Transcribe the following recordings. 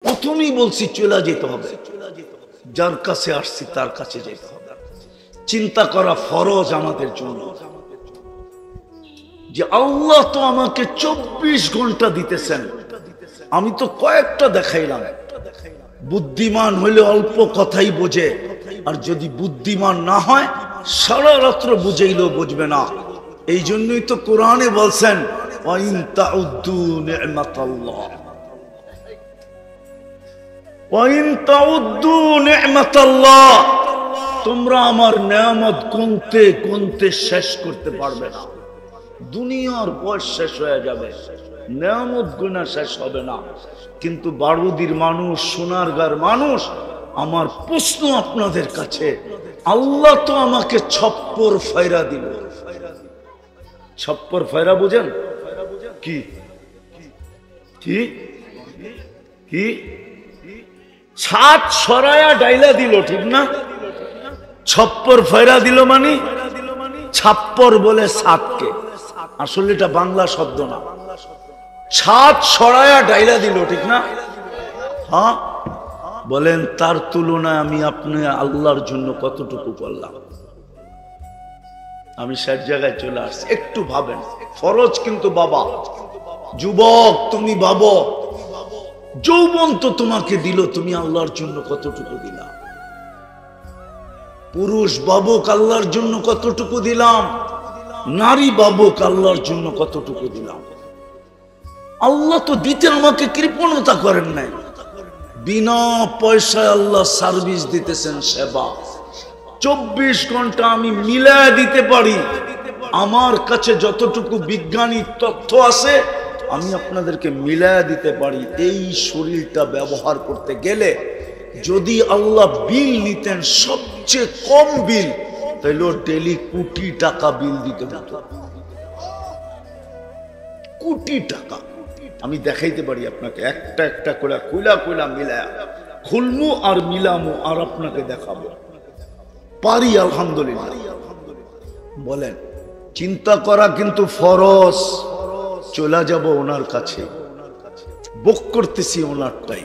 প্রথমেই বলছি চলে যেতে হবে, যার কাছে আসছি তার কাছে যেতে হবে। চিন্তা করা ফরজ আমাদের জন্য যে আল্লাহ তো আমাকে 24 ঘন্টা দিতেছেন, আমি তো কয়েকটা দেখাইলাম। বুদ্ধিমান হইলে অল্প কথাই বোঝে, আর যদি বুদ্ধিমান না হয় সারা রাত্র বুঝাইলেও বুঝবে না। এই জন্যই তো কোরআনে বলছেন ওয়াইন তাউদ্দু নি'মাতাল্লাহ, ওয়াইন তাউদ্দু নি'মাতাল্লাহ, তোমরা আমার নেয়ামত গুনতে গুনতে শেষ করতে পারবে না। দুনিয়ার বয়স শেষ হয়ে যাবে, নেয়ামত গুনা শেষ হবে না। কিন্তু বারুদির মানুষ, সোনারগাঁর মানুষ, আমার প্রশ্ন আপনাদের কাছে, আল্লাহ তো আমাকে ছপ্পর ফায়রা দিল। ছপ্পর ফায়রা বুঝেন কি? কি কি ছাদ সরায়া ডাইলা দিল, ঠিক না? ছপ্পর ফায়রা দিল মানে ছাপ্পর বলে ছাদকে, আসলে এটা বাংলা শব্দ না। ছাদ সরায়া ডাইলা দিল, ঠিক না? হ্যাঁ, বলেন তার তুলনায় আমি আপনি আল্লাহর জন্য কতটুকু করলাম? আমি শেষ জায়গায় চলে আসছি, একটু ভাবেন। ফরজ কিন্তু বাবা, যুবক তুমি ভাবো, যৌবন তো তোমাকে দিল, তুমি আল্লাহর জন্য কতটুকু দিলা? পুরুষ বাবুক আল্লাহর জন্য কতটুকু দিলাম? নারী বাবুক আল্লাহর জন্য কতটুকু দিলাম? আল্লাহ তো দিতে আমাকে কৃপণতা করেন নাই, বিনা পয়সায় আল্লাহ সার্ভিস দিতেছেন, সেবা। 24 ঘন্টা আমি মিলায় দিতে পারি। আমার কাছে যতটুকু বিজ্ঞানী তথ্য আছে আমি আপনাদেরকে মিলায় দিতে পারি। এই শরীরটা ব্যবহার করতে গেলে যদি আল্লাহ বিল নিতেন, সবচেয়ে কম বিল, তাহলে ডেলি কোটি টাকা বিল দিতে হতো। কোটি টাকা আমি দেখাইতে পারি আপনাকে, একটা একটা করে কইলা কইলা মিলায়া খুলমু আর মিলামু আর আপনাকে দেখাবো পারি, আলহামদুলিল্লাহ। বলেন, চিন্তা করা কিন্তু ফরজ। চলে যাব ওনার কাছে, বুক করতেছি ওনারটাই,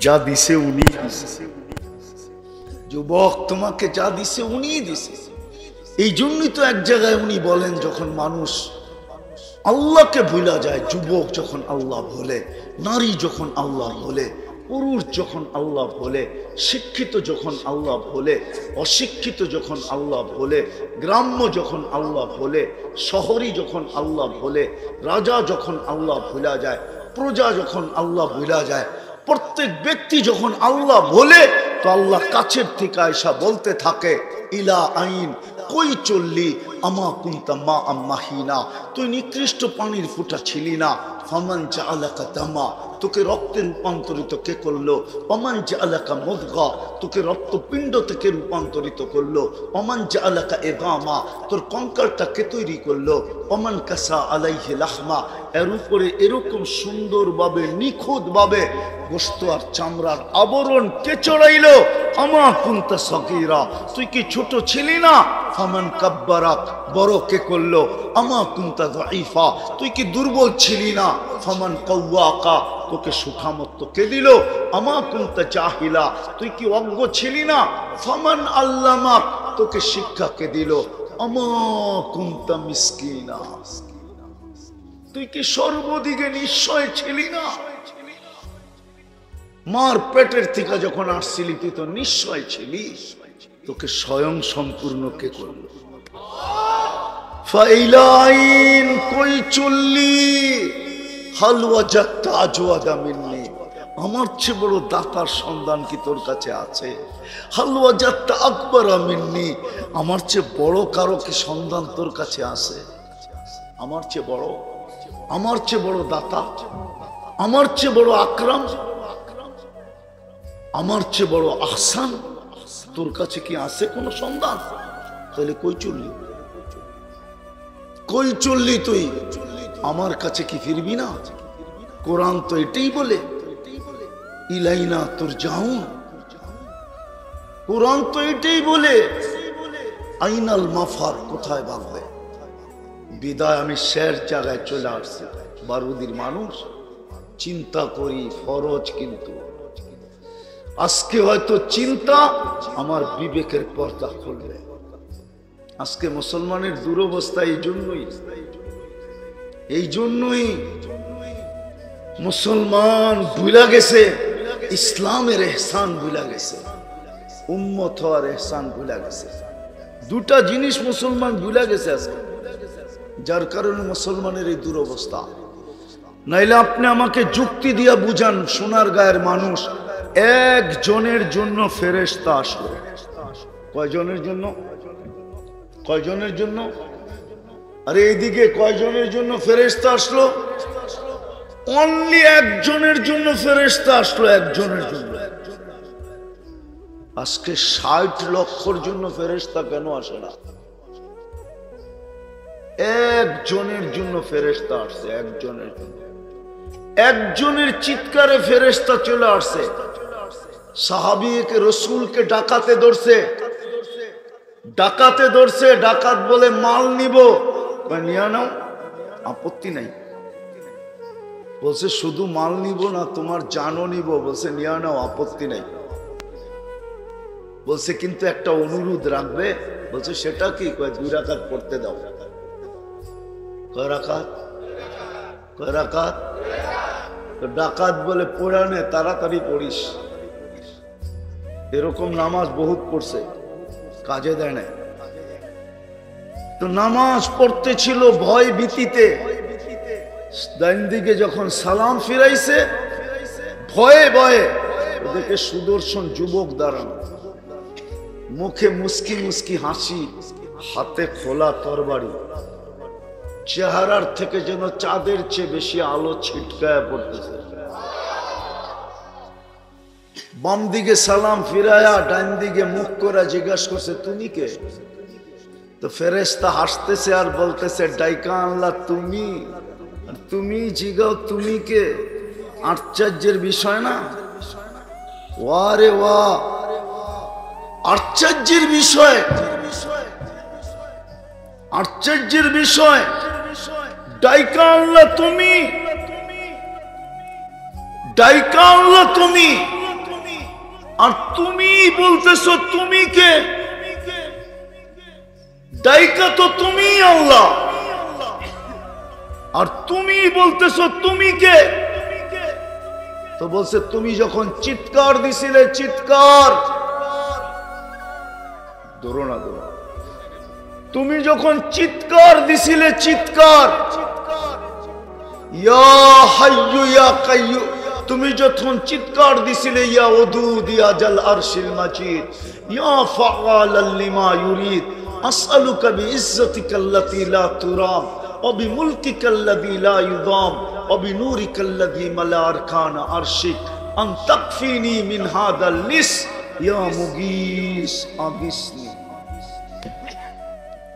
যা দিছে উনি দিছে। যুবক তোমাকে যা দিছে উনি দিছে। এই জন্যই তো এক জায়গায় উনি বলেন, যখন মানুষ আল্লাহকে ভুলা যায়, যুবক যখন আল্লাহ বলে, নারী যখন আল্লাহ বলে, পুরুষ যখন আল্লাহ বলে, শিক্ষিত যখন আল্লাহ বলে, অশিক্ষিত যখন আল্লাহ বলে, গ্রাম্য যখন আল্লাহ বলে, শহরী যখন আল্লাহ বলে, রাজা যখন আল্লাহ ভুলা যায়, প্রজা যখন আল্লাহ ভুলা যায়, প্রত্যেক ব্যক্তি যখন আল্লাহ বলে, তো আল্লাহ কাছের থেকে আয়সা বলতে থাকে, ইলা আইন কই চললি আমা কুনতা মা আম্মাহিনা, তুই নিকৃষ্ট পানির ফুটা ছিলি না। ফামান জাআলাকা দামা, তোকে রক্তে রূপান্তরিত কে করলো? ওমান জাআলাকা মুদগা, তোকে রক্তপিণ্ড থেকে রূপান্তরিত করলো। ওমান জাআলাকা ইদামা, তোর কঙ্কালটা কে তৈরি করলো? ওমান কাসা আলাইহি লাহমা, এর উপরে এরকম সুন্দরভাবে নিখুঁতভাবে গোশত আর চামড়ার আবরণ কে চড়াইলো? আমা কুনতা সগীরা, তুই কি ছোট ছিলি না? ফামান কাব্বারাক, বড় কে করলো? আমা কুনতা যায়ীফা, তুই কি দুর্বল ছিলি না? ফামান কাওয়াকা, তোকে সুখামত্ব কে দিল? আমা কুনতা জাহিলা, তুই কি অজ্ঞ ছিলি না? ফামান আল্লামাক, তোকে শিক্ষা কে দিল? আমা কুনতা মিসকিনা, তুই কি সর্বদিকে নিশ্চয় ছিলি না? মার পেটের থেকে যখন আসছিলি তুই তো নিশ্চয় ছিলি। তোকে স্বয়ং সম্পূর্ণ কে করল? ফাইলাইন কই চললি হাল ওয়াজাদতা আজওয়াদা মিন্নি, আমার চেয়ে বড় দাতার সন্ধান কি তোর কাছে আছে? হাল ওয়াজাদতা আকবারা মিন্নি, আমার চেয়ে বড় কারো কি সন্ধান তোর কাছে আছে? আমার চেয়ে বড়, আমার চেয়ে বড় দাতা, আমার চেয়ে বড় আকরাম, আমার চেয়ে বড় আহসান তোর কাছে কি আছে কোনো সন্ধান? তাহলে কই চললি? কই চললি তুই? আমার কাছে কি ফিরবি না? কোরআন তো এটাই বলে, ইলাইনা তুরজাউন, কোরআন তো এটাই বলে, আইনাল মাফার, কোথায় ভাগবে? বিদায় আমি শেষ জায়গায় চলে আসছি। বারুদির মানুষ চিন্তা করি ফরজ, কিন্তু আজকে হয়তো চিন্তা আমার বিবেকের পর্দা খুলবে। আজকে মুসলমানের দুরবস্থা এই জন্যই মুসলমান ভুলা গেছে, ইসলামের এহসান ভুলা গেছে, উম্মত হওয়ার এহসান ভুলা গেছে। দুটা জিনিস মুসলমান ভুলা গেছে আজকে, যার কারণে মুসলমানের এই দুরবস্থা। নাইলে আপনি আমাকে যুক্তি দিয়া বুঝান, সোনার গায়ের মানুষ, একজনের জন্য ফেরেশতা আসলো। কয়জনের জন্য? কয়জনের জন্য? আরে এইদিকে কয়জনের জন্য ফেরেশতা আসলো? অনলি একজনের জন্য ফেরেশতা আসলো, একজনের জন্য। আজকে ৬০ লক্ষর জন্য ফেরেশতা কেন আসে না? একজনের জন্য ফেরেশতা আসছে, একজনের জন্য। একজনের চিৎকারে ফেরেশতা চলে আসছে। সাহাবীকে রসুলকে ডাকাতে ধরছে, ডাকাত বলে মাল নিব, নিয়ে নাও, আপত্তি নাই। বলছে শুধু মাল নিব না, তোমার জানও নিব। বলছে নিয়ে নাও, আপত্তি নাই। বলছে কিন্তু একটা অনুরোধ রাখবে। বলছে সেটা কি? কয় 2 রাকাত পড়তে দাও। কয় রাকাত? কয় রাকাত? তো ডাকাত বলে পড়ানে, তাড়াতাড়ি পড়িস। এরকম নামাজ বহুত পড়ছে, কাজে দেয় না। তো নামাজ পড়তে ছিল ভয় ভীতিতে। ডান দিকে যখন সালাম ফিরাইছে, ভয়ে ভয়ে ওদেরকে সুদর্শন যুবক দাঁড়ানো, মুখে মুস্কি মুস্কি হাসি, হাতে খোলা তরবারি, চেহারার থেকে যেন চাঁদের চেয়ে বেশি আলো ছিটকায় পড়তেছে। বাম দিকে সালাম ফিরায়া ডান দিকে মুখ করে জিজ্ঞাসা করছে তুমি কে? তো ফেরেশতা হাসতেছে আর বলতেছে ডাইকা আল্লাহ তুমি, তুমি জিগাও তুমি কে? আশ্চর্যের বিষয় না? ওয়ারে ওয়া, আশ্চর্যের বিষয়, আশ্চর্যের বিষয়। ডাইকা আল্লাহ তুমি, ডাইকা আল্লাহ তুমি, আর তুমি বলতেছো তুমি কে? ডাইকা তো তুমি আল্লাহ, আর তুমি বলতেছো তুমি কে? তো বলছে তুমি যখন চিৎকার দিছিলে, চিৎকার ধরো না, ধরো, তুমি যখন চিৎকার দিছিলে, চিৎকার, ইয়া হাইয়ু ইয়া কাইয়্যুম, তুমি যখন চিৎকার দিছিলে, ইয়া ওদুদ ইয়া জাল আরশিল মাজিদ, ইয়া ফাআলাল লিমা ইউরিদ, আসআলুকা বিইজ্জাতিকাল্লাতী লা তুরাম ওয়া বিমুলকিকাল্লাযী লা ইউযাম ওয়া বিনূরিকাল্লাযী মালা আরকানা আরশিক আন তাকফিনি মিন হাদাল লিস ইয়া মুগীস আগিসনি।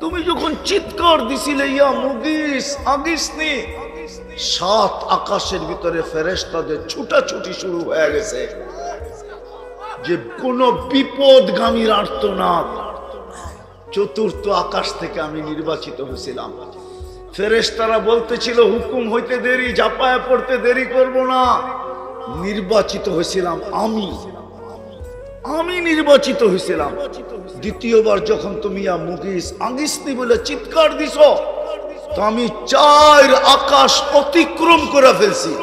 তুমি যখন চিৎকার দিছিলে ইয়া মুগীস আগিসনি, 7 আকাশের ভিতরে ফেরেশতাদের ছুটাছুটি শুরু হয়ে গেছে, যে কোন বিপদগামীর আর্তনাদ। 4th আকাশ থেকে আমি নির্বাচিত হয়েছিলাম। ফেরেশতারা বলতেছিল হুকুম হইতে দেরি, ঝাঁপায় পড়তে দেরি করব না। নির্বাচিত হয়েছিলাম আমি নির্বাচিত হয়েছিলাম। দ্বিতীয়বার যখন তুমি ইয়া মুগীস আগিসনি বলে চিৎকার দিছো, তো আমি 4 আকাশ অতিক্রম করে ফেলছি।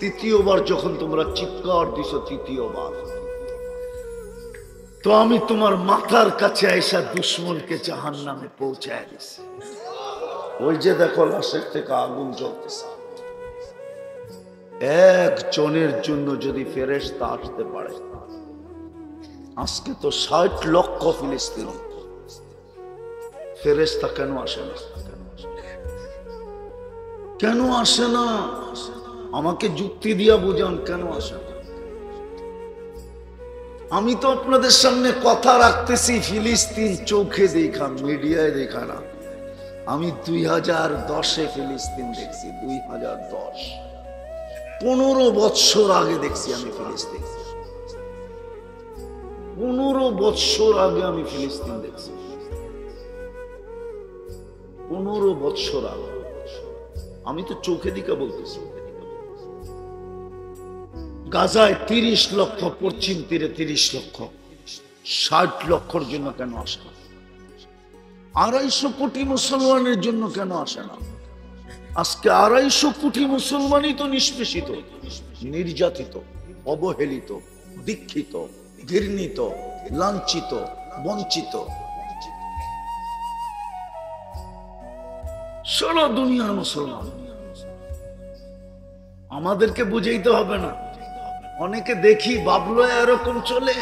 তৃতীয়বার যখন তোমরা চিৎকার দিছো, তৃতীয়বার, তো আমি তোমার মাথার কাছে আইসা দুশ্মনকে জাহান্নামে পৌঁছায় দিছি। ওই যে দেখো লাশের থেকে আগুন জ্বলতেছে। একজনের জন্য যদি ফেরেশতা আসতে পারে, আজকে তো 60 লক্ষ ফিলিস্তিনি, ফেরেশতা কেন আসে না? কেন আসে না? আমাকে যুক্তি দিয়া বুঝান, কেন আসে না? আমি তো আপনাদের সামনে কথা রাখতেছি, ফিলিস্তিন চোখে দেখা, মিডিয়ায় দেখা না। আমি 2010-এ ফিলিস্তিন দেখছি, 2010, 15 বছর আগে দেখছি আমি ফিলিস্তিন। 15 বছর আগে আমি ফিলিস্তিন দেখছি, 15 বছর আগে। আমি তো চোখে দিকে বলতেছি। গাজায় 30 লক্ষ, পশ্চিম তীরে 30 লক্ষ, 60 লক্ষর জন্য কেন আসে না? 250 কোটি মুসলমানের জন্য কেন আসে না? আজকে 250 কোটি মুসলমানই তো নিষ্পেষিত, নির্যাতিত, অবহেলিত, দীক্ষিত, ঘৃণিত, লাঞ্ছিত, বঞ্চিত। সারা দুনিয়ার মুসলমান। আমাদেরকে বুঝাইতে হবে না। অনেকে দেখি ভাবলো এরকম চলে,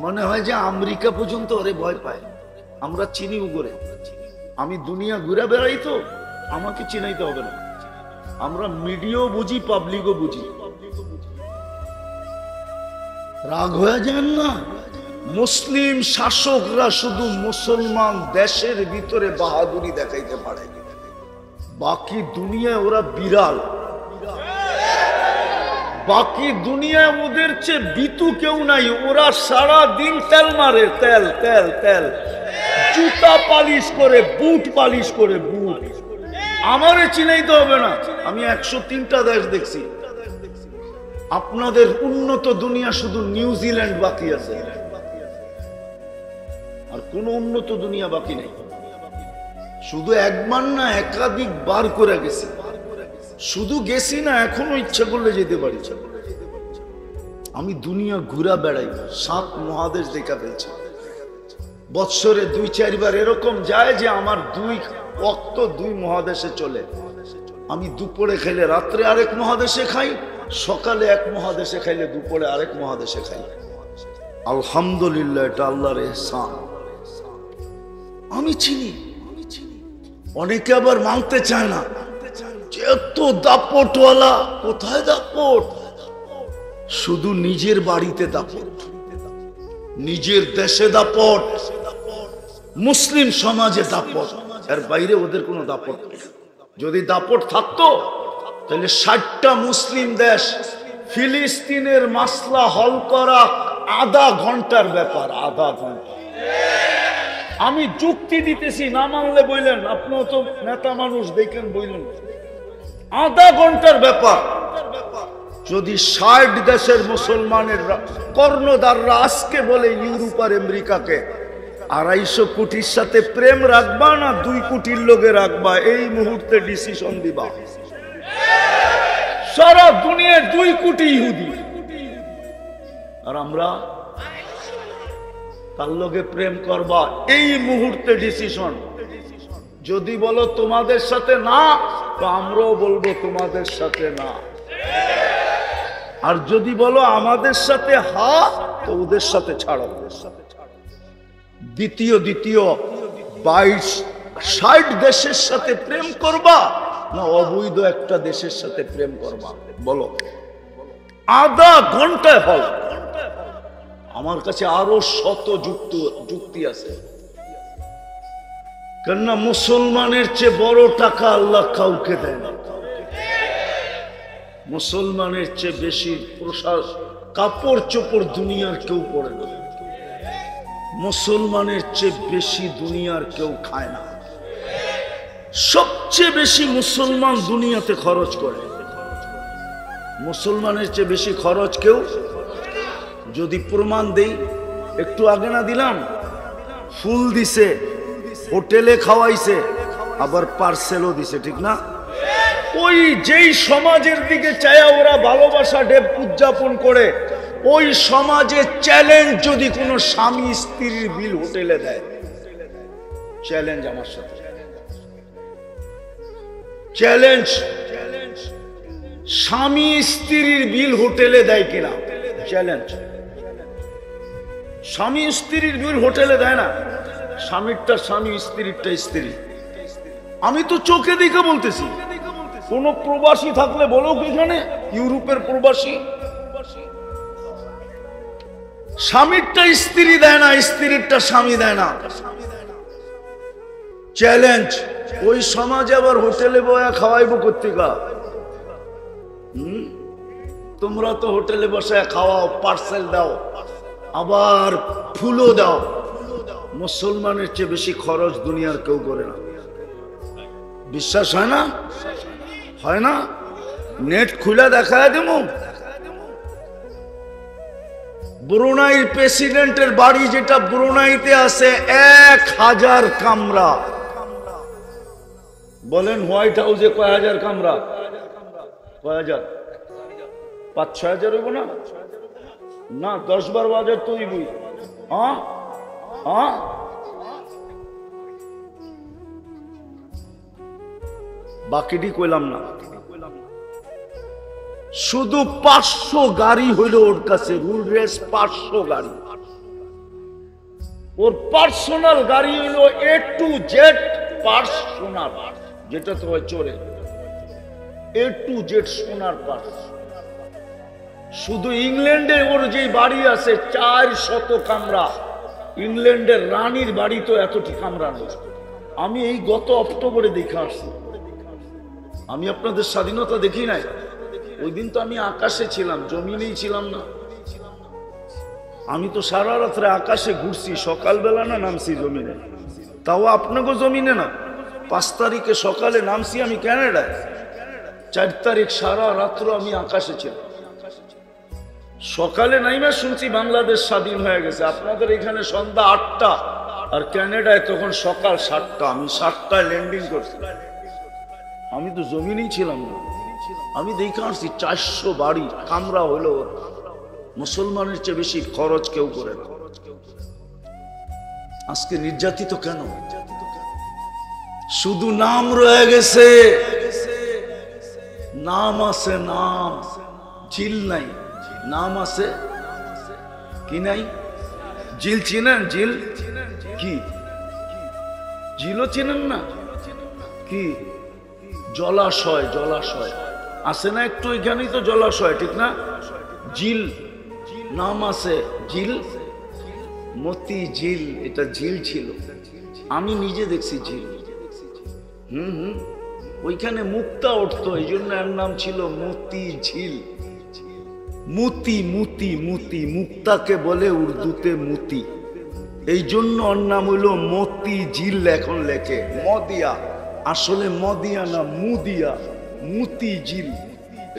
মনে হয় যে আমেরিকা পর্যন্ত ওরে ভয় পায়। আমরা চিনি উগরে, আমি দুনিয়া ঘুরে বেড়াই তো, আমাকে চিনাইতে হবে না। আমরা মিডিয়াও বুঝি, পাবলিকও বুঝি। রাগ হয়ে যান না। মুসলিম শাসকরা শুধু মুসলমান দেশের ভিতরে বাহাদুরি দেখাইতে পারে, বাকি দুনিয়ায় ওরা বিড়াল। বাকি দুনিয়ায় ওদের চেয়ে বিতু কেউ নাই। ওরা সারা দিন তেল মারে, তেল তেল তেল, জুতা পালিশ করে, বুট পালিশ করে, বুট। আমারে চিনাইতে হবে না, আমি 103টা দেশ দেখছি। আপনাদের উন্নত দুনিয়া শুধু নিউজিল্যান্ড বাকি আছে, আর কোন উন্নত দুনিয়া বাকি নেই। শুধু একবার না, একাধিক বার করে গেছি। শুধু গেছি না, এখনো ইচ্ছা করলে যেতে পারি। আমি দুনিয়া ঘুরা বেড়াই, 7 মহাদেশ দেখা ফেলছি। বৎসরে 2-4 বার এরকম যায় যে আমার 2 ওয়াক্ত 2 মহাদেশে চলে। আমি দুপুরে খেলে রাত্রে আরেক মহাদেশে খাই, সকালে এক মহাদেশে খাইলে দুপুরে আরেক মহাদেশে খাই। আলহামদুলিল্লাহ, এটা আল্লাহর ইহসান। আমি চিনি। অনেকে আবার মানতে চায় না, এত দাপটওয়ালা। কোথায় দাপট? শুধু নিজের বাড়িতে দাপট, নিজের দেশে দাপট, মুসলিম সমাজে দাপট। এর বাইরে ওদের কোনো দাপট নেই। যদি দাপট থাকতো তাহলে 60টা মুসলিম দেশ ফিলিস্তিনের মাসলা হল করা আধা ঘন্টার ব্যাপার, আধা ঘন্টা। আমি যুক্তি দিতেছি, না মানলে বললেন, আপনিও তো নেতা মানুষ, দেখেন বললেন, আধা ঘন্টার ব্যাপার। যদি 60 দেশের মুসলমানের কর্ণধাররা আজকে বলে ইউরোপ আর আমেরিকাকে 250 কোটির সাথে প্রেম রাখবা না 2 কোটির লোকে রাখবা, এই মুহূর্তে ডিসিশন দিবা। সারা দুনিয়ায় 2 কোটি ইহুদি, আর আমরা তার লোকে প্রেম করবা, এই মুহূর্তে ডিসিশন। যদি বলো তোমাদের সাথে না, তো আমরাও বলবো তোমাদের সাথে না। আর যদি বলো আমাদের সাথে হা, তো ওদের সাথে ছাড়ো। দ্বিতীয় 60 দেশের সাথে প্রেম করবা না অবৈধ একটা দেশের সাথে প্রেম করবা? বলো। আধা ঘন্টায় হল। আমার কাছে আরো শত যুক্তি আছে। কেননা মুসলমানের চেয়ে বড় টাকা আল্লাহ কাউকে দেয় না। মুসলমানের চেয়ে বেশি কাপড় চোপড় দুনিয়ার কেউ পরে না। মুসলমানের চেয়ে বেশি দুনিয়ার কেউ খায় না। সবচেয়ে বেশি মুসলমান দুনিয়াতে খরচ করে। মুসলমানের চেয়ে বেশি খরচ কেউ, যদি প্রমাণ দেই, একটু আগে না দিলাম, ফুল দিছে, হোটেলে খাওয়াইছে, আবার পার্সেলও দিছে, ঠিক না? ওই যেই সমাজের দিকে চায়া ওরা ভালোবাসা ডে উদযাপন করে, ওই সমাজে চ্যালেঞ্জ যদি কোনো স্বামী স্ত্রীর বিল হোটেলে দেয়, চ্যালেঞ্জ আমার সাথে, চ্যালেঞ্জ। স্বামী স্ত্রীর বিল হোটেলে দেয় কিনা, চ্যালেঞ্জ। স্বামী স্ত্রীর বিল হোটেলে দেয় না, স্বামীরটা স্বামী, স্ত্রীরটা স্ত্রী। আমি তো চোখে দেখে বলতেছি। কোন প্রবাসী থাকলে বলো, এখানে ইউরোপের প্রবাসী, স্বামীরটা স্ত্রী দেয় না, স্ত্রীরটা স্বামী দেয় না, চ্যালেঞ্জ। ওই সমাজে আবার হোটেলে বয়া খাওয়াইবো কর্তিকা। তোমরা তো হোটেলে বসে খাওয়াও, পার্সেল দাও, আবার ফুলও দাও। মুসলমানের চেয়ে বেশি খরচ দুনিয়ার কেউ করে না। বিশ্বাস হয় না? হয় না? নেট খুলে দেখায় দেবো, ব্রুনাইয়ের প্রেসিডেন্টের বাড়ি যেটা ব্রুনাইতে আছে 1000 কামরা। বলেন হোয়াইট হাউসে কয় হাজার কামরা? কয় হাজার? 5-6 হাজার হইব না? না 10-12 হাজার তো হইবই। হ্যাঁ হ্যাঁ, বাকিটি কইলাম না। শুধু 500 গাড়ি হইল ওর কাছে, রুল রেস 500 গাড়ি। ওর পার্সোনাল গাড়ি হইল A to Z পার্সোনাল, যেটা তো হয় চোরে, A to Z সোনার পার্স। শুধু ইংল্যান্ডে ওর যে বাড়ি আছে 400 কামরা। ইংল্যান্ডের রানীর বাড়ি তো এতটি কামরা নেই। আমি এই গত অক্টোবরে দেখে আসছি। আমি আপনাদের স্বাধীনতা দেখি নাই, ওই দিন তো আমি আকাশে ছিলাম, জমিনেই ছিলাম না। আমি তো সারা রাত্রে আকাশে ঘুরছি, সকালবেলা না নামছি জমিনে, তাও আপনাকে জমিনে না। 5 তারিখে সকালে নামছি আমি ক্যানাডায়, 4 তারিখ সারা রাত্র আমি আকাশে ছিলাম। সকালে নাইমা শুনছি বাংলাদেশ স্বাধীন হয়ে গেছে। আপনাদের এখানে সন্ধ্যা 8টা, আর ক্যানাডায় তখন সকাল 7টা। আমি 7টায় ল্যান্ডিং করছি, আমি তো জমিনেই ছিলাম না। আমি দেখে আসছি 400 বাড়ি কামরা হলো। মুসলমানের চেয়ে বেশি খরচ কেউ করে না। আজকে নির্যাতিত কেন? শুধু নাম রয়ে গেছে, নাম আছে, নাম। জিল নাই, নাম আছে কি নাই? জিল চিনেন? জিল কি? জিলও চিনেন না কি? জলাশয়, জলাশয় আছে না একটু, এখানেই তো জলাশয়, ঠিক না? জিল নাম আছে, জিল, মতি ঝিল। এটা ঝিল ছিল, আমি নিজে দেখছি ঝিল। ওইখানে মুক্তা উঠতো, এই জন্য এর নাম ছিল মতি ঝিল। মুতি, মুতি, মুতি, মুক্তাকে বলে উর্দুতে মুতি, এই জন্য ওর নাম হইল মতি ঝিল। এখন লেখে মদিয়া, আসলে মদিয়া না, মুদিয়া, মুতি ঝিল,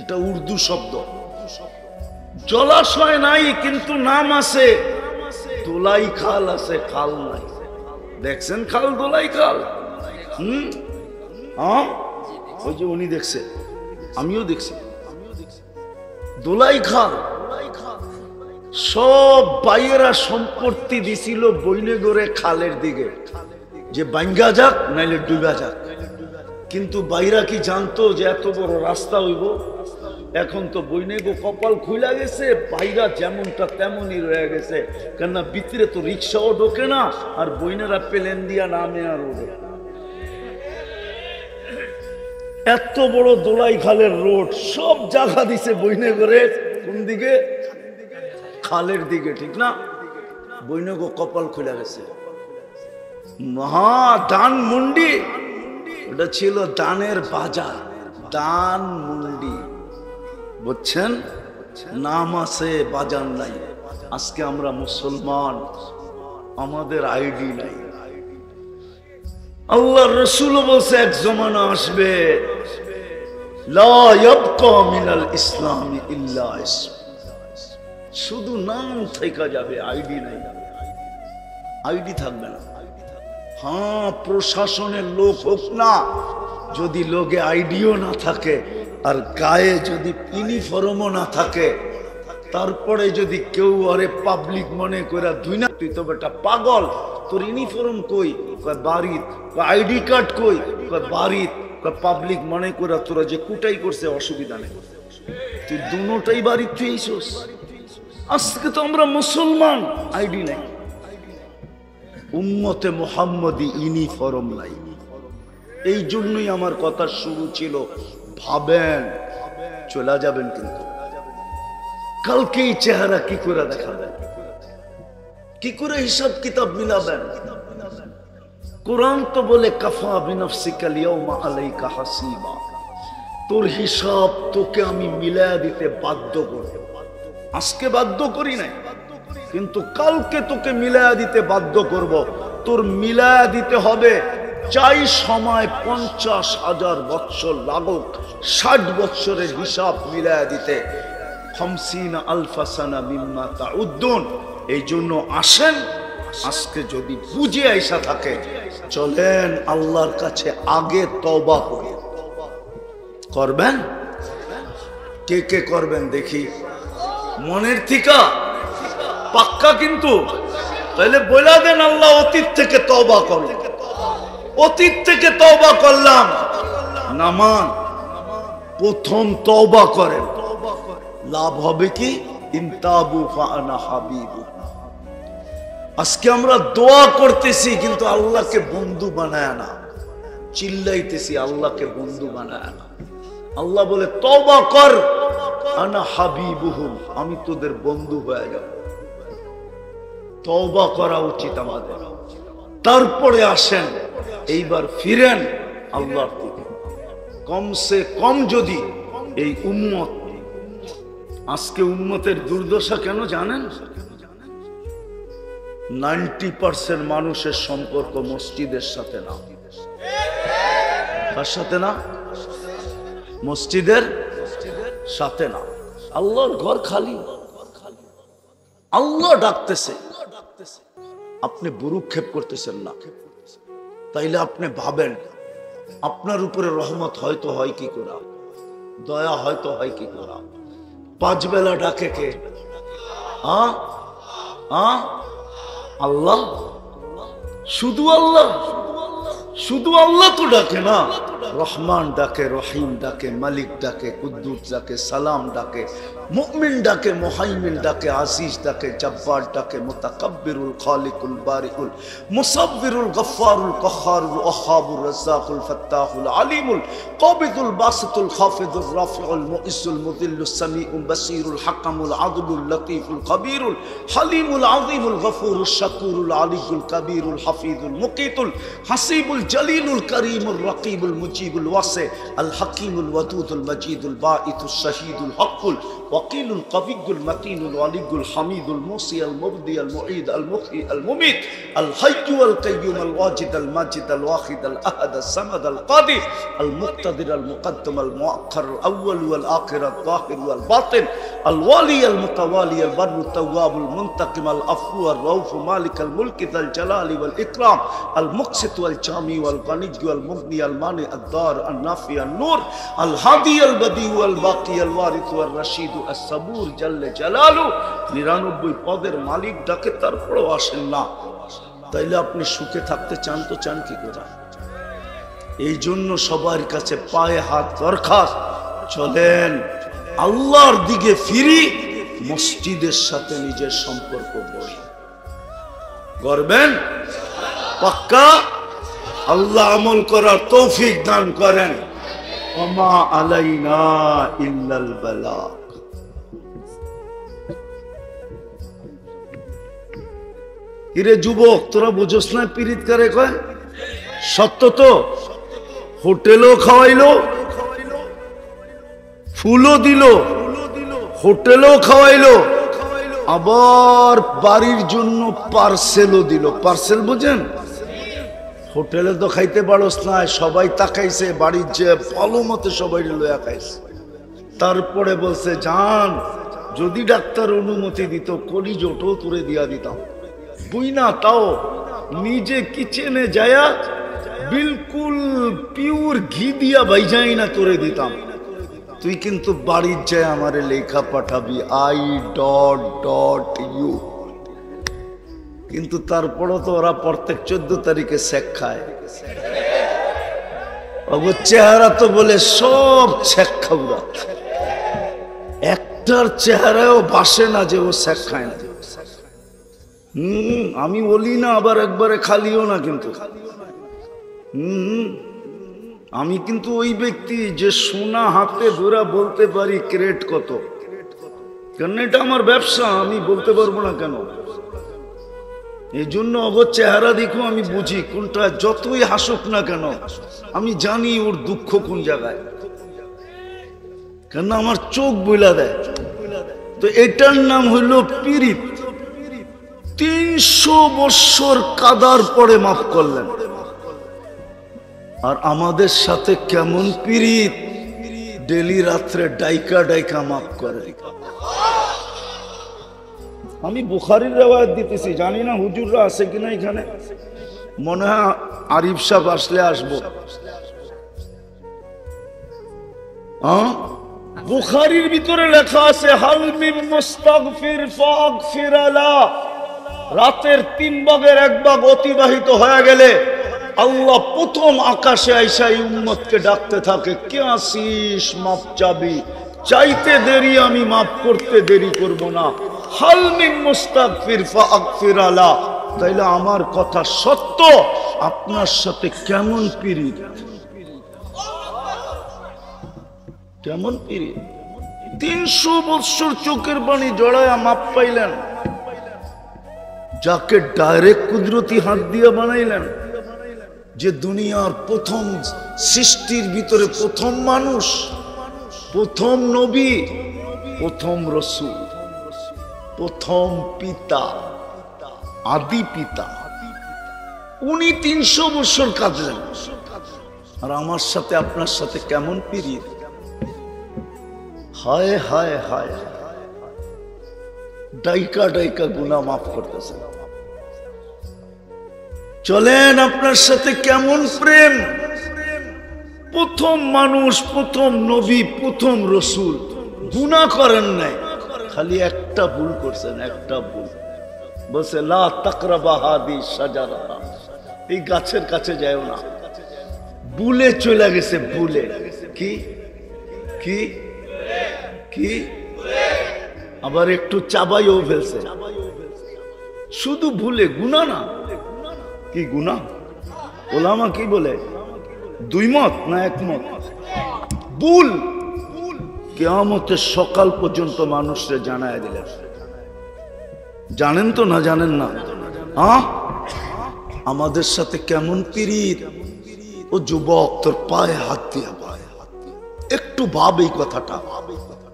এটা উর্দু শব্দ। জলাশয় নাই কিন্তু নাম আছে। দোলাই খাল আছে, খাল নাই। দেখছেন খাল? দোলাই খাল। ওই যে উনি দেখছে, আমিও দেখছি দোলাই খাল। সব বাইরা সম্পত্তি দিছিল বইনে গড়ে খালের দিকে, যে বাঙ্গা যাক নাইলে ডুবা যাক। কিন্তু বাইরা কি জানতো যে এত বড় রাস্তা হইব? এখন তো বইনেগো কপাল খুইলা গেছে, বাইরা যেমনটা তেমনই রয়ে গেছে। কেননা ভিতরে তো রিক্সাও ঢোকে না, আর বইনেরা প্লেন দিয়া নামে আর ওঠে। এত বড় দোলাই খালের রোড, সব জায়গা দিছে বইনে করে কোন দিকে? খালের দিকে, ঠিক না? বইনেগো কপাল খুলে গেছে। মহা দান মুন্ডি, ওটা ছিল দানের বাজার, দান মুন্ডি, বুঝছেন? নাম আছে, বাজার নাই। আজকে আমরা মুসলমান, আমাদের আইডি নাই। আল্লাহ রসুল বলছে এক জমানা আসবে, লা ইয়াবকা মিনাল ইসলামি ইল্লা ইসম, শুধু নাম থেকে যাবে, আইডি নাই, আইডি থাকবে না। হ্যাঁ, প্রশাসনের লোক হোক না, যদি লোকে আইডিও না থাকে আর গায়ে যদি ইউনিফর্মও না থাকে, তারপরে যদি কেউ আরে পাবলিক মনে করে দুই না, তুই তো বেটা পাগল, তোর ইউনিফর্ম কই? কয় বাড়িত। আইডি কার্ড কই? কয় বাড়িত। কয় পাবলিক মনে করে তোরা যে কুটাই করছে অসুবিধা নেই, তুই দুটোটাই বাড়ির থেকেইছস। আজকে তো আমরা মুসলমান, আইডি নাই। উম্মতে মুহাম্মদি ইউনিফর্ম নাই। এই জন্যই আমার কথা শুরু ছিল, ভাবেন চলে যাবেন, কিন্তু কালকে এই চেহারা কি করে দেখাবেন? কি করে হিসাব কিতাব মিলাবেন? কোরআন তো বলে কাফা বিনফসিকাল ইয়াউমা আলাইকা হাসিবা, তোর হিসাব তোকে আমি মিলায়া দিতে বাধ্য করব। আজকে বাধ্য করি নাই, কিন্তু কালকে তোকে মিলায়া দিতে বাধ্য করব। তোর মিলায়া দিতে হবে, চাই সময় 50,000 বৎসর লাগুক, 60 বৎসরের হিসাব মিলায়া দিতে। 50 আলফ সানা মিম্মা তাউদ্দুন। এই জন্য আসেন, আজকে যদি বুঝে আইসা থাকে, চলেন আল্লাহর কাছে আগে তওবা করি। করবেন? কে কে করবেন দেখি? মনের থিকা পাক্কা কিন্তু? তাহলে বলে দেন, আল্লাহ অতীত থেকে তওবা করো। অতীত থেকে তওবা করলাম। নামান প্রথম তওবা করেন, লাভ হবে কি? ইনতাবু ফাআনা হাবিবু। আজকে আমরা দোয়া করতেছি কিন্তু আল্লাহকে বন্ধু বানায় না, চিল্লাইতেছি আল্লাহকে বন্ধু বানায় না। আল্লাহ বলে তওবা কর, আনা হাবিবুহুম, আমি তোদের বন্ধু হয়ে যাব। তওবা করা উচিত আমাদের। তারপরে আসেন এইবার ফিরেন আল্লাহর দিকে। কমসে কম যদি এই উম্মত, আজকে উম্মতের দুর্দশা কেন জানেন? 90% মানুষের সম্পর্ক মসজিদের সাথে না। কার সাথে না? মসজিদের সাথে না। আল্লাহর ঘর খালি, আল্লাহ ডাকতেছে, আপনি বুরুক্ষেপ করতেছেন না। তাইলে আপনি ভাবেন আপনার উপরে রহমত হয়তো হয় কি করে, দয়া হয়তো হয় কি করে। 5 বেলা ডাকে কে? আল্লাহ। শুধু আল্লাহ? শুধু আল্লাহ তো ডাকে না, রহমান ডাকে, রহিম ডাকে, মালিক ডাকে, কুদ্দুস ডাকে, সালাম ডাকে, মুমিন ডাকে, মুহাইমিন ডাকে, আজিজ ডাকে, জব্বার ডাকে, মুতাকাব্বিরুল খালিকুল বারিউল মুসাব্বিরুল গফফারুল কহ্হারুল ওয়াহ্হাবুর রাজ্জাকুল ফাত্তাহুল আলিমুল কাবিদুল বাসিতুল খাফিদুর রাফিউল মুইজ্জুল মুযিল্লুস সামিউল বাসীরুল হাকামুল আদলুল লতীফুল খবীরুল হালিমুল আযীমুল গফুরুশ শাকুরুল আলিয়ুল কবীরুল হাফিজুল মুকীতুল হাসিবুল জলিলুল করিমুর রকিবুল মুজিবুল ওয়াসি আল হাকিমুল ওয়াদুদুল মজিদুল বাঈতুশ শাহীদুল হকুল ওয়াকিলুল কবিয়ুল মতিনুল ওয়ালিয়ুল হামিদুল মুসি আল মুবদি আল মুঈদ আল মুহয়ি আল মুমীত আল হাইয়্যু আল কাইয়্যুম আল ওয়াজিদ আল মাজিদ আল ওয়াহিদ আল আহাদ আল সামাদ আল কাদির আল মুক্তাদির আল মুকদ্দম আল মুআক্খার আল আউয়াল ওয়াল আখির আল যাহির ওয়াল বাতিন আল ওয়ালি আল মুতাওয়ালি আল বাররু তাওয়াব আল মুনতাকিম আল আফু আর রাউফ মালিক আল মুলক যাল জালালি ওয়াল ইকরাম আল মুকসিত ওয়াল জামি ওয়াল গানি ওয়াল মুগনি আল মানি আদ দার আল নাফি আল নূর আল হাদি আল বদি ওয়াল বাকি আল ওয়ারিস ওয়াল রশিদ আস সাবুর জাল্লে জালালু। 99 পদের মালিক ডাকে, তারপরেও আসেন না। তাইলে আপনি সুখে থাকতে চান তো চান কি করে? এই জন্য সবার কাছে পায়ে হাত দরখাস্ত, চলেন আল্লাহর দিকে ফিরি, মসজিদের সাথে নিজের সম্পর্ক গড়ি। করবেন? পাক্কা? আল্লাহ আমল করার তৌফিক দান করেন। ওমা আলাইনা ইল্লাল বালাগ। কিরে যুবক, তোরা বুঝোস না পীড়িত কারে কয়? সত্য তো। হোটেলও খাওয়াইলো, ফুলও দিল, হোটেলও খাওয়াইলো, আবার বাড়ির জন্য পার্সেলও দিল। পার্সেল বুঝেন? হোটেলে তো খাইতে পারোস না, সবাই তাকাইছে, বাড়ির যে ভালো মতো সবাই লইয়া খাইছে। তারপরে বলছে, জান যদি ডাক্তার অনুমতি দিত কলিজোটাও তুলে দিয়া দিতাম। বুই না, তাও নিজে কিচেনে যায়া বিলকুল পিওর ঘি দিয়া ভাইজাই না করে দিতাম। তুই কিন্তু বাড়ির যায় আমারে লেখা পাঠাবি I.U। কিন্তু তারপরও তো ওরা প্রত্যেক 14 তারিখে শেক খায়। চেহারা তো বলে সব শেক খাওয়া, একটার চেহারাও বাসে না যে ও শেক খায় না। আমি বলি না আবার একবারে খালিও না, কিন্তু আমি কিন্তু ওই ব্যক্তি যে সোনা হাতে ধরে বলতে পারি ক্রেট কত, কারণ এটা আমার ব্যবসা, আমি বলতে পারবো না কেন? এই জন্য ওর চেহারা দেখো আমি বুঝি কোনটা, যতই হাসুক না কেন আমি জানি ওর দুঃখ কোন জায়গায়, কেন আমার চোখ বইলা দেয়। তো এটার নাম হইল পীড়িত। 300 বছর কাদার পরে মাফ করলেন। আর আমাদের সাথে কেমন পীড়িত, ডেলি রাত্রে ডাইকা ডাইকা মাফ করে। আমি বুখারীর রিওয়ায়াত দিতেছি, জানি না হুজুররা আছে কিনা এখানে, মনে হয় আরিফ সাহেব আসলে আসবো। বুখারীর ভিতরে লেখা আছে হাল মিন মুস্তাগফির ফাগফির লা। রাতের 3 ভাগের 1 ভাগ অতিবাহিত হয়ে গেলে আল্লাহ প্রথম আকাশে আইসা এই উম্মতকে ডাকতে থাকে, কে আসিস মাপ চাবি, চাইতে দেরি আমি মাফ করতে দেরি করব না। হাল মিন মুস্তাগফির ফাগফির লা। তাইলে আমার কথা সত্য, আপনার সাথে কেমন পিরিত, কেমন পিরিত। 300 বছর চোখের পানি জড়ায়া মাপ পাইলেন, যাকে ডাইরেক্ট কুদরতি হাত দিয়ে বানাইলেন, যে দুনিয়ার প্রথম সৃষ্টির ভিতরে প্রথম মানুষ, প্রথম নবী, প্রথম রসূল, প্রথম পিতা, আদি পিতা, উনি 300 বছর কাঁদলেন। আর আমার সাথে আপনার সাথে কেমন পিরিত। হায় হায় হায়, ডাইকা ডাইকা গুনাহ মাফ করতেছেন। চলেন আপনার সাথে কেমন প্রেম। প্রথম মানুষ, প্রথম নবী, প্রথম রসূল, গুনাহ করেন নাই, খালি একটা ভুল করছেন, একটা ভুল। বলছে লা তাকরাবা হাদি শাজারা, এই গাছের কাছে যাও না। ভুলে চলে গেছে, ভুলে। কি কি কি আবার একটু চাবাইও ফেলছে, শুধু ভুলে, গুনাহ না। কি গুনাহ? ওলামা কি বলে, 2 মত না 1 মত? ভুল কিয়ামতের সকাল পর্যন্ত মানুষকে জানায় দিলেন। জানেন তো না জানেন না? আমাদের সাথে কেমন পিরিত। ও যুবক, তোর পায়ে হাত দিয়া, একটু ভাব এই কথাটা।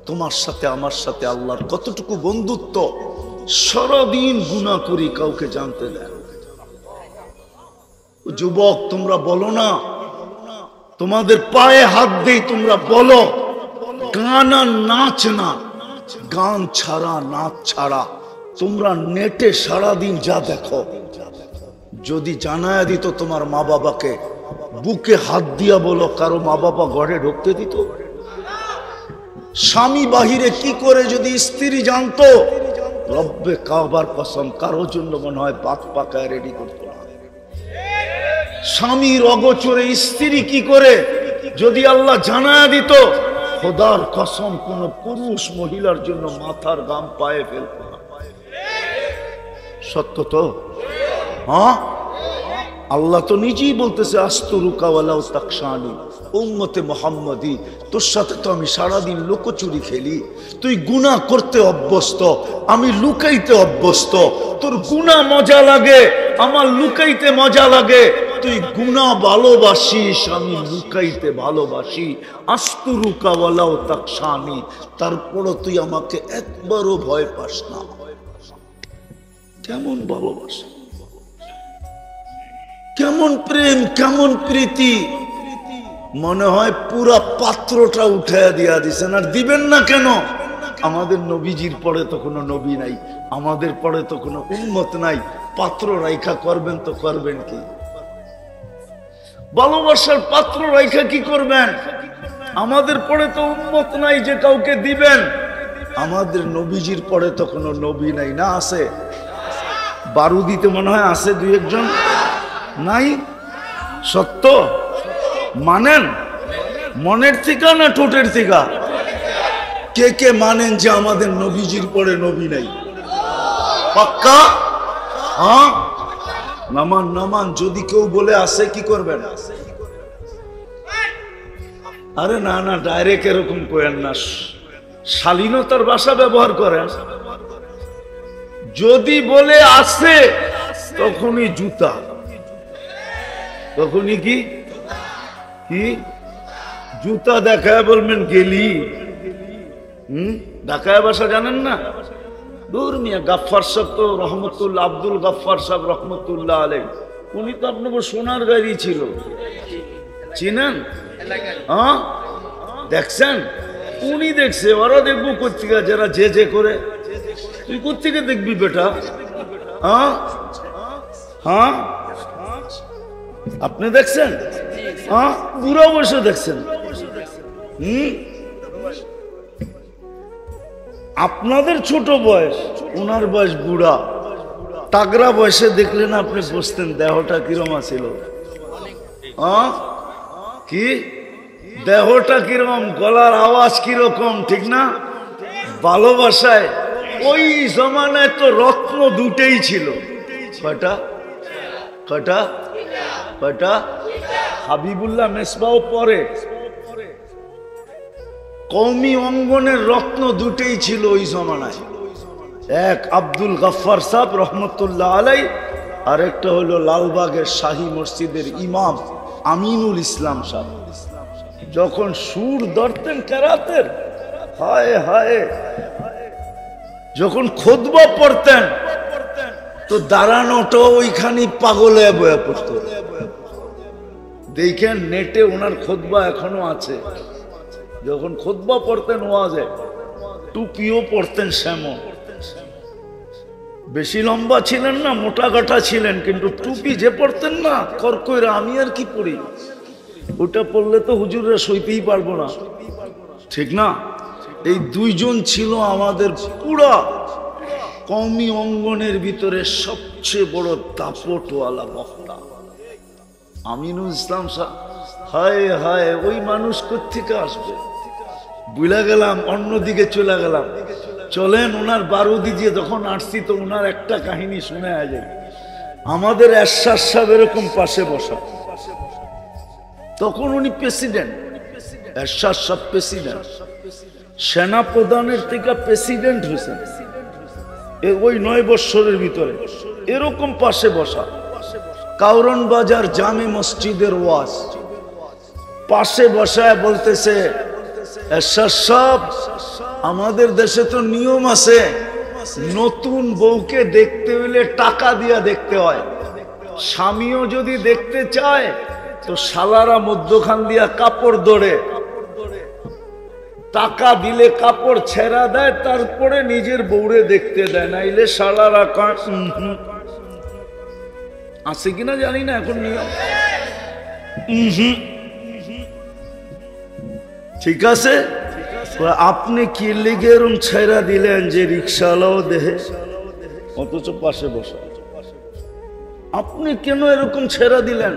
তোমার সাথে আমার সাথে আল্লাহর কতটুকু বন্ধুত্ব। সারাদিন গুনাহ করি, কাউকে জানতে দেন। যুবক, তোমরা বলো না, তোমাদের পায়ে হাত দেই, তোমরা বলো, গান আর নাচ না, গান ছাড়া নাচ ছাড়া তোমরা নেটে সারাদিন যা দেখো, যদি জানায় দিত তোমার মা বাবাকে, বুকে হাত দিয়া বলো, কারো মা বাবা ঘরে ঢুকতে দিত? স্বামী বাহিরে কি করে যদি স্ত্রী জানতো, রব্বে কাবার কসম, কারো জন্য মনে হয় ভাত পাকায় রেডি করতো না। স্বামীর অগোচরে স্ত্রী কি করে যদি আল্লাহ জানায় দিত, খোদার কসম কোন পুরুষ মহিলার জন্য মাথার গাম পায়ে ফেলতো না। সত্য তো? হ্যাঁ, আল্লাহ তো নিজেই বলতেছে আস্তুরুকা ওয়ালাউ তাকশানি, উম্মতে মুহাম্মাদি, তোর সাথে তো আমি সারাদিন লুকোচুরি খেলি। তুই গুনাহ করতে অভ্যস্ত, আমি লুকাইতে অভ্যস্ত। তোর গুনাহ মজা লাগে, আমার লুকাইতে মজা লাগে। তুই গুনাহ ভালোবাসিস, আমি লুকাইতে ভালোবাসি। আস্তুরুকা ওয়ালাউ তাকশানি, তারপরও তুই আমাকে একবারও ভয় পাস না। কেমন ভালোবাসা, কেমন প্রেম, কেমন প্রীতি। মনে হয় পুরা পাত্রটা উঠাইয়া দিয়া দিছেন। আর দিবেন না কেন? আমাদের নবীজির পরে তো কোনো নবী নাই, আমাদের পরে তো কোনো উম্মত নাই। পাত্র রাইখা করবেন তো করবেন কি? ভালোবাসার পাত্র রাইখা কি করবেন? আমাদের পরে তো উম্মত নাই যে কাউকে দিবেন। আমাদের নবীজির পরে তো কোনো নবী নাই। না আছে? বারুদিতে মনে হয় আছে 2-1 জন। নাই? সত্য মানেন? মনের থেকে না ঠোঁটের থেকে? কে কে মানেন যে আমাদের নবীজির পরে নবী নাই? পাক্কা? হ্যাঁ, নামান নামান। যদি কেউ বলে আছে, কি করবেন? আরে না না, ডাইরেক্ট এরকম করেন না, শালীনতার ভাষা ব্যবহার করেন। যদি বলে আছে, তখনই জুতা, তখনই কি কি জুতা দেখায় বলবেন গেলি। ঢাকায় ভাষা জানেন না? দূর মিয়া। গাফফার সাহেব তো রহমতুল্লাহ, আব্দুল গাফফার সাহেব রহমতুল্লাহ আলাইহি, উনি তো আপনার সোনার গাড়ি ছিল, চিনেন? হ্যাঁ, দেখছেন? উনি দেখছে, ওরা দেখবো কোথেকে, যারা যে যে করে। তুই কোথেকে দেখবি বেটা? হ্যাঁ হ্যাঁ, আপনি দেখছেন? হ্যাঁ, বুড়া বয়সে দেখছেন। আপনাদের ছোট বয়স, ওনার বয়স বুড়া। তাগড়া বয়সে দেখলেন আপনি বুঝতেন দেহটা কিরম ছিল। কি দেহটা কিরকম, গলার আওয়াজ কিরকম, ঠিক না? ভালোবাসায় ওই জমানায় তো রত্ন দুটেই ছিল। কয়টা কয়টা কয়টা? হাবিবুল্লাহ মেসবাও পরে। কওমি অঙ্গনের রত্ন দুটেই ছিল ওই জমানায়। এক আব্দুল গফফার সাহেব রহমতুল্লাহ আলাই, আর একটা হলো লালবাগের শাহী মসজিদের ইমাম আমিনুল ইসলাম সাহেব। যখন সুর ধরতেন কেরাতের, হায় হায়, যখন খুতবা পড়তেন তো দাঁড়ানোটা ওইখানে পাগল হয়ে বয়ে পড়তো। দেখেন নেটে ওনার খুতবা এখনো আছে। যখন খুতবা পড়তেন ওয়াজে, টুপিও পড়তেন শ্যামন। বেশি লম্বা ছিলেন না, মোটা গাটা ছিলেন, কিন্তু টুপি যে পড়তেন না করকইরা, আমি আর কি পড়ি, ওটা পড়লে তো হুজুররা সইতেই পারবো না, ঠিক না? এই দুইজন ছিল আমাদের পুরা কওমি অঙ্গনের ভিতরে সবচেয়ে বড় দাপটওয়ালা বক্তা। আমিনুল ইসলাম সাহেব, হায় হায়, ওই মানুষ কোত্থেকে আসবে? বুঝলা গেলাম, অন্যদিকে চলে গেলাম। চলেন, ওনার বারুদি দিয়ে যখন আসছি তো ওনার একটা কাহিনী শুনে যায়। আমাদের এরশাদ সাহেব এরকম পাশে বসা, তখন উনি প্রেসিডেন্ট, এরশাদ সাহেব প্রেসিডেন্ট, সেনা প্রধানের থেকে প্রেসিডেন্ট হয়েছেন ওই 9 বছরের ভিতরে। এরকম পাশে বসা, কাউরন বাজার জামে মসজিদের ওয়াজ, পাশে বসায় বলতেছে, এরশাদ সাহেব, আমাদের দেশে তো নিয়ম আছে, নতুন বউকে দেখতে হইলে টাকা দিয়া দেখতে হয়। স্বামীও যদি দেখতে চায় তো শালারা মধ্যখান দিয়া কাপড় ধরে, টাকা দিলে কাপড় ছেড়া দেয়, তারপরে নিজের বউরে দেখতে দেয়, নাইলে শালারা আছে কিনা জানি না এখন নিয়ম। ঠিক আছে, আপনি কি লিগে এরম ছেড়া দিলেন যে রিক্সাওয়ালাও দেহে, অথচ পাশে বসা? আপনি কেন এরকম ছেড়া দিলেন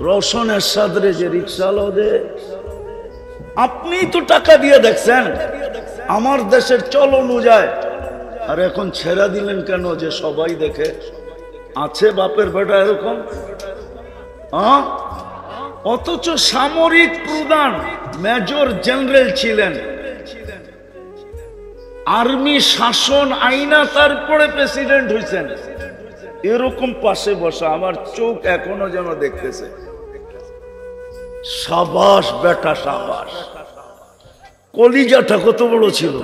রওশন এরশাদরে যে রিক্সাওয়ালাও দেহে? আপনি তো টাকা দিয়ে দেখছেন, আমার দেশের চল অনুযায়ী, আর এখন ছেড়া দিলেন কেন যে সবাই দেখে? আছে বাপের বেটা এরকম? অথচ সামরিক প্রধান মেজর জেনারেল ছিলেন, আর্মি শাসন আইনা, তারপরে প্রেসিডেন্ট হয়েছেন। এরকম পাশে বসা, আমার চোখ এখনো যেন দেখতেছে। সাবাস বেটা সাবাস। কলিজাটা কত বড় ছিল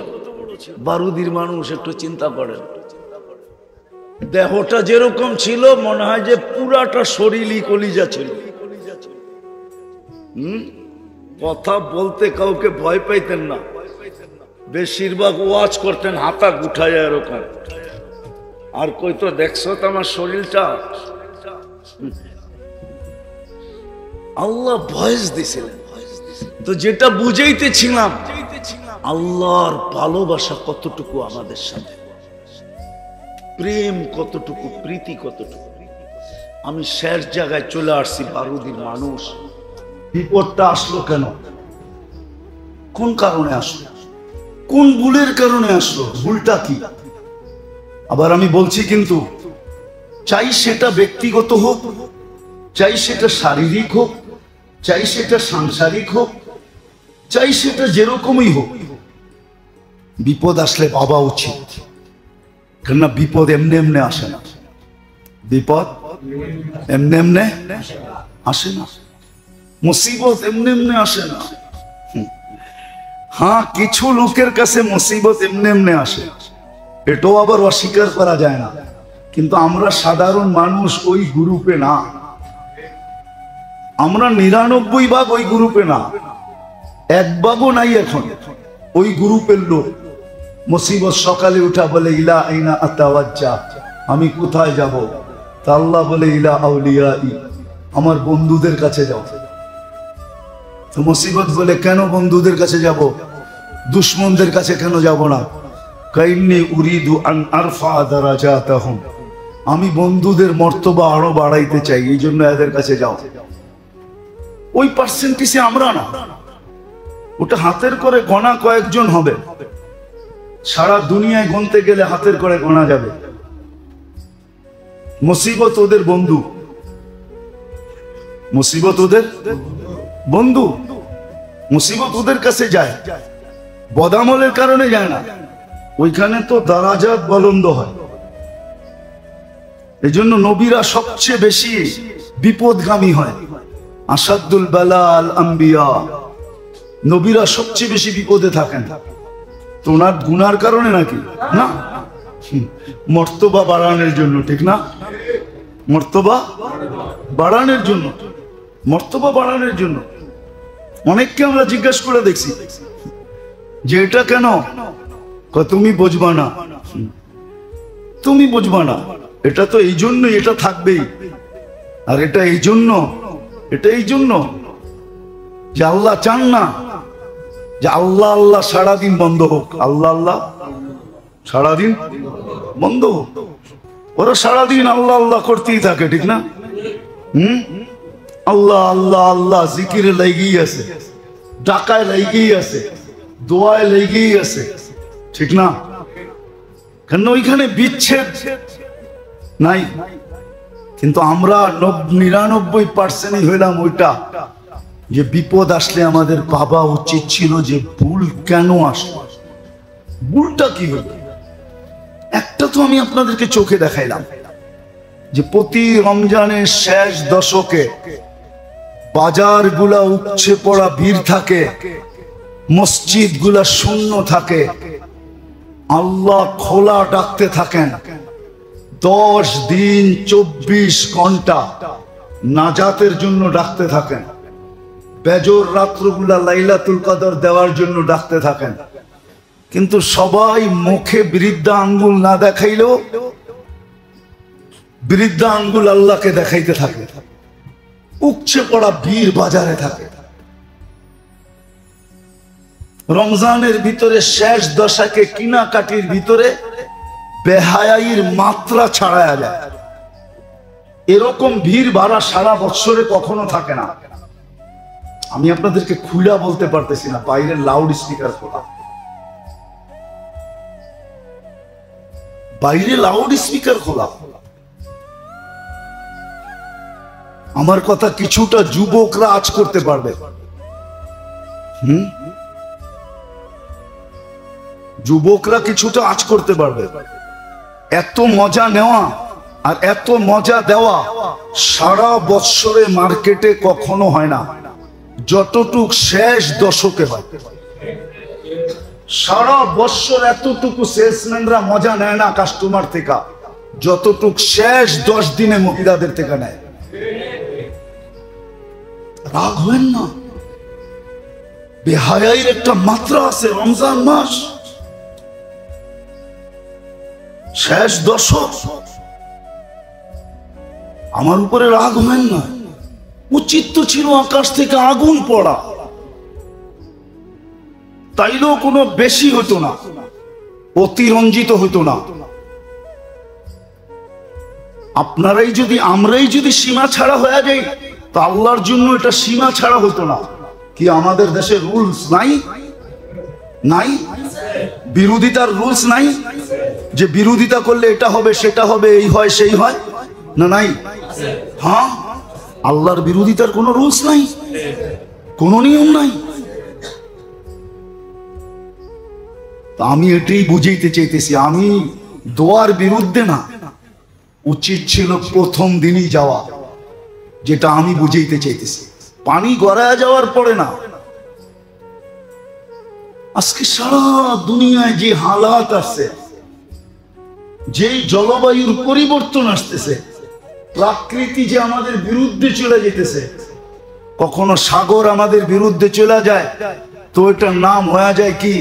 বারুদির মানুষ, একটু চিন্তা করেন। দেহটা যেরকম ছিল মনে হয় যে পুরাটা শরীরই কলিজা ছিল। কথা বলতে কাউকে ভয় পাইতেন না, বেশিরভাগ ওয়াজ করতেন হাতা গুঠায় এরকম। আর কই তো দেখছো তো আমার শরীরটা? আল্লাহ ভয়েস দিছিলেন। তো যেটা বুঝাইতেছিলাম, আল্লাহর ভালোবাসা কতটুকু আমাদের সাথে, প্রেম কতটুকু, প্রীতি কতটুকু। আমি শেষ জায়গায় চলে আসছি। বারুদির মানুষ, বিপদটা আসলো কেন, কোন কারণে আসলো, কোন ভুলের কারণে আসলো, ভুলটা কি? আবার আমি বলছি, কিন্তু চাই সেটা ব্যক্তিগত হোক, চাই সেটা শারীরিক হোক, চাই সেটা সাংসারিক হোক, চাই সেটা যেরকমই হোক, বিপদ আসলে ভাবা উচিত। কেননা বিপদ এমনি এমনি আসে না, বিপদ এমনি এমনি আসে না, মুসিবত এমনি এমনি আসে না। হ্যাঁ, কিছু লোকের কাছে মুসিবত এমনি এমনি আসে, এটাও আবার অস্বীকার করা যায় না, কিন্তু আমরা সাধারণ মানুষ ওই গ্রুপে না, আমরা 99 ভাগ ওই গ্রুপে না। এক বাবু নাই এখন ওই গ্রুপের লোক। মুসিবত সকালে উঠা বলে ইলা আইনা আতাওয়াজ্জা, আমি কোথায় যাব? তা আল্লাহ বলে ইলা আউলিয়াই, আমার বন্ধুদের কাছে যাও। তো মুসিবত বলে কেন বন্ধুদের কাছে যাব, দুশ্মনদের কাছে কেন যাব না? কাইন্নি উরিদু আন আরফা দারাজাতাহুম, আমি বন্ধুদের মর্তবা আরো বাড়াইতে চাই, এই জন্য এদের কাছে যাও। ওই পার্সেন্টেজে আমরা না, ওটা হাতের করে গোনা কয়েকজন হবে, সারা দুনিয়ায় গুনতে গেলে হাতের করে গোনা যাবে। মুসিবত ওদের বন্ধু, মুসিবত ওদের বন্ধু, মুসিবত ওদের কাছে যায়, বদামলের কারণে যায় না। ওইখানে তো দারাজাত বুলন্দ হয়। এই জন্য নবীরা সবচেয়ে বেশি বিপদগামী হয়। আসাদুল বালা আল আম্বিয়া, নবীরা সবচেয়ে বেশি বিপদে থাকেন। তো ওনার গুনার কারণে নাকি না, মর্তবা বাড়ানোর জন্য, ঠিক না? মর্তবা বাড়ানোর জন্য, মর্তবা বাড়ানোর জন্য। অনেককে আমরা জিজ্ঞাসা করে দেখছি যে এটা কেন, তুমি বুঝবা না, তুমি বুঝবা না, এটা তো এই জন্যই, এটা থাকবেই। আর এটা এই জন্য, এটা এই জন্য যে আল্লাহ চান না যে আল্লাহ আল্লাহ সারাদিন বন্ধ হোক, আল্লাহ আল্লাহ সারাদিন বন্ধ হোক। ওরা সারাদিন আল্লাহ আল্লাহ করতেই থাকে, ঠিক না? আল্লাহ আল্লাহ আল্লাহ জিকিরে লেগেই আছে, ডাকায় লেগেই আছে, দোয়ায় লেগেই আছে, ঠিক না? কেন ওইখানে বিচ্ছেদ নাই। কিন্তু আমরা 99% হইলাম ওইটা, যে বিপদ আসলে আমাদের ভাবা উচিত ছিল যে ভুল কেন আসলো, ভুলটা কি হলো। একটা তো আমি আপনাদেরকে চোখে দেখাইলাম যে প্রতি রমজানের শেষ দশকে বাজার গুলা উপচে পড়া ভিড় থাকে, মসজিদ গুলা শূন্য থাকে, আল্লাহ খোলা ডাকতে থাকেন। 10 দিন 24 ঘন্টা নাজাতের জন্য ডাকতে থাকেন। বেজর রাত্রগুলা লাইলাতুল কদর দেওয়ার জন্য ডাকতে থাকেন। কিন্তু সবাই মুখে বৃদ্ধা আঙ্গুল না দেখাইলেও বৃদ্ধা আঙ্গুল আল্লাহকে দেখাইতে থাকে। উপচে পড়া ভিড় বাজারে থাকে। রমজানের ভিতরে শেষ দশাকে কিনাকাটির ভিতরে বেহায়াইর মাত্রা ছাড়ায়া যায়। এরকম ভিড় ভাড়া সারা বছরে কখনো থাকে না। আমি আপনাদেরকে খুলা বলতে পারতেছি না, বাইরের লাউড স্পিকার খোলা, বাইরে লাউড স্পিকার খোলা। আমার কথা কিছুটা যুবকরা আজ করতে পারবে। যুবকরা কিছুটা আজ করতে পারবে। এত মজা নেওয়া আর এত মজা দেওয়া সারা বছরে মার্কেটে কখনো হয় না, যতটুক শেষ দশকে হয়। সারা বছর এতটুকু সেলসম্যানরা মজা নেয় না কাস্টমার থেকে, যতটুক শেষ 10 দিনে মহিলাদের থেকে নেয়। রাগ হবেন না, বেহায়াইর একটা মাত্রা আছে। রমজান মাস শেষ দশক, আমার উপরে রাগ হবেন না। উচিত তো ছিল আকাশ থেকে আগুন পড়া, তাইলেও কোনো বেশি হতো না, অতিরঞ্জিত হতো না। আপনারাই যদি, আমরাই যদি সীমা ছাড়া হয়ে যাই, তা আল্লাহর জন্য এটা সীমা ছাড়া হতো না। কি আমাদের দেশে রুলস নাই? নাই? বিরোধিতার রুলস নাই? যে বিরোধিতা করলে এটা হবে, সেটা হবে, এই হয়, সেই হয়, না নাই? হ্যাঁ, আল্লাহর বিরোধিতার কোনো রুলস নাই, কোনো নিয়ম নাই। আমি এটাই বুঝাইতে চাইতেছি, আমি দোয়ার বিরুদ্ধে না। উচিত ছিল প্রথম দিনই যাওয়া, যেটা আমি বুঝাইতে চাইতেছি। পানি গড়ায় যাওয়ার পরে না। আজকে সারা দুনিয়ায় যে হালাত আছে, যেই জলবায়ুর পরিবর্তন আসতেছে, প্রকৃতি যে আমাদের বিরুদ্ধে চলে যেতেছে, কখনো সাগর আমাদের বিরুদ্ধে চলে যায়, তো এটার নাম হয়ে যায় কি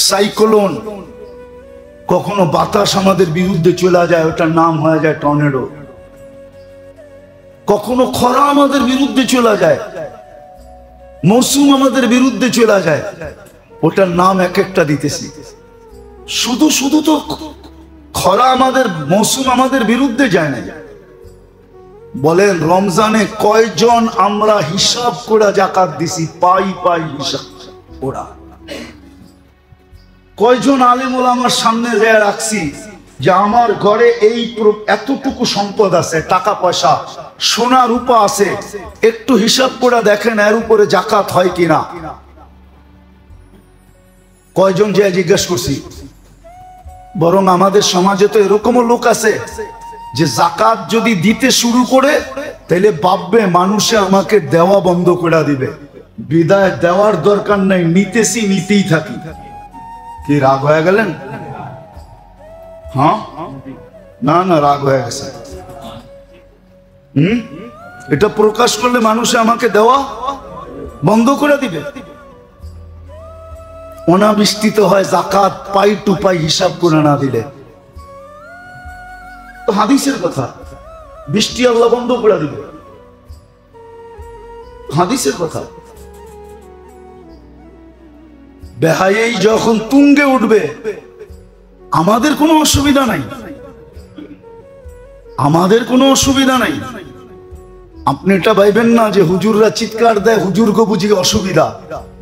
সাইক্লোন। কখনো বাতাস আমাদের বিরুদ্ধে চলে যায়, ওটার নাম হয়ে যায় টর্নেডো। কখনো খরা আমাদের বিরুদ্ধে চলে যায়, মৌসুম আমাদের বিরুদ্ধে চলে যায়, ওটার নাম এক একটা দিতেছি। শুধু শুধু তো খরা আমাদের, মৌসুম আমাদের বিরুদ্ধে যায় না। বলেন রমজানে কয়জন আমরা হিসাব করে জাকাত দিছি? পাই পাই হিসাব ওরা। কয়জন আলেম ওলামার সামনে যায় রাখছি যে আমার ঘরে এই এতটুকু সম্পদ আছে, টাকা পয়সা সোনা রূপা আছে, একটু হিসাব করে দেখেন এর উপরে জাকাত হয় কিনা। কয়জন যে জিজ্ঞেস করছি। বরং আমাদের সমাজে তো এরকমও লোক আছে যে জাকাত যদি দিতে শুরু করে তাহলে ভাববে মানুষে আমাকে দেওয়া বন্ধ করে দিবে, বিদায় দেওয়ার দরকার নাই, নিতেছি নিতেই থাকি। কি রাগ হয়ে গেলেন? হ্যাঁ না না, রাগ হয়ে গেছে। এটা প্রকাশ করলে মানুষে আমাকে দেওয়া বন্ধ করে দিবে। অনাবিষ্টিত হয় জাকাত পাই টু পাই হিসাব করে না দিলে। তো হাদিসের কথা, বৃষ্টি আল্লাহ বন্ধ করে দিবে, হাদিসের কথা। বেহায়াই যখন তুঙ্গে উঠবে আমাদের কোনো অসুবিধা নাই, আমাদের কোনো অসুবিধা নাই। আপনি এটা ভাইবেন না যে হুজুররা চিৎকার দেয় হুজুরকে বুঝি অসুবিধা,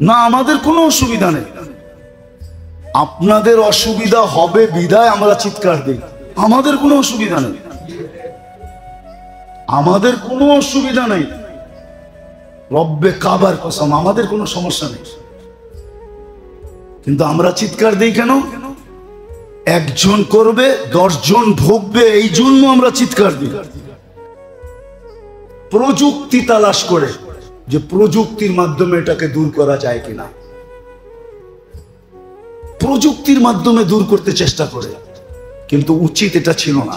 না, আমাদের কোনো অসুবিধা নেই। আপনাদের অসুবিধা হবে বিদায় আমরা চিৎকার দিই, আমাদের কোনো অসুবিধা নেই, আমাদের কোনো অসুবিধা নেই। রব্বে কাবার কসম, আমাদের কোনো সমস্যা নেই। কিন্তু আমরা চিৎকার দিই কেন? একজন করবে 10 জন ভোগবে, এই জন্য আমরা চিৎকার দিই। প্রযুক্তি তালাশ করে যে প্রযুক্তির মাধ্যমে এটাকে দূর করা যায় কিনা, প্রযুক্তির মাধ্যমে দূর করতে চেষ্টা করে। কিন্তু উচিত এটা ছিল না।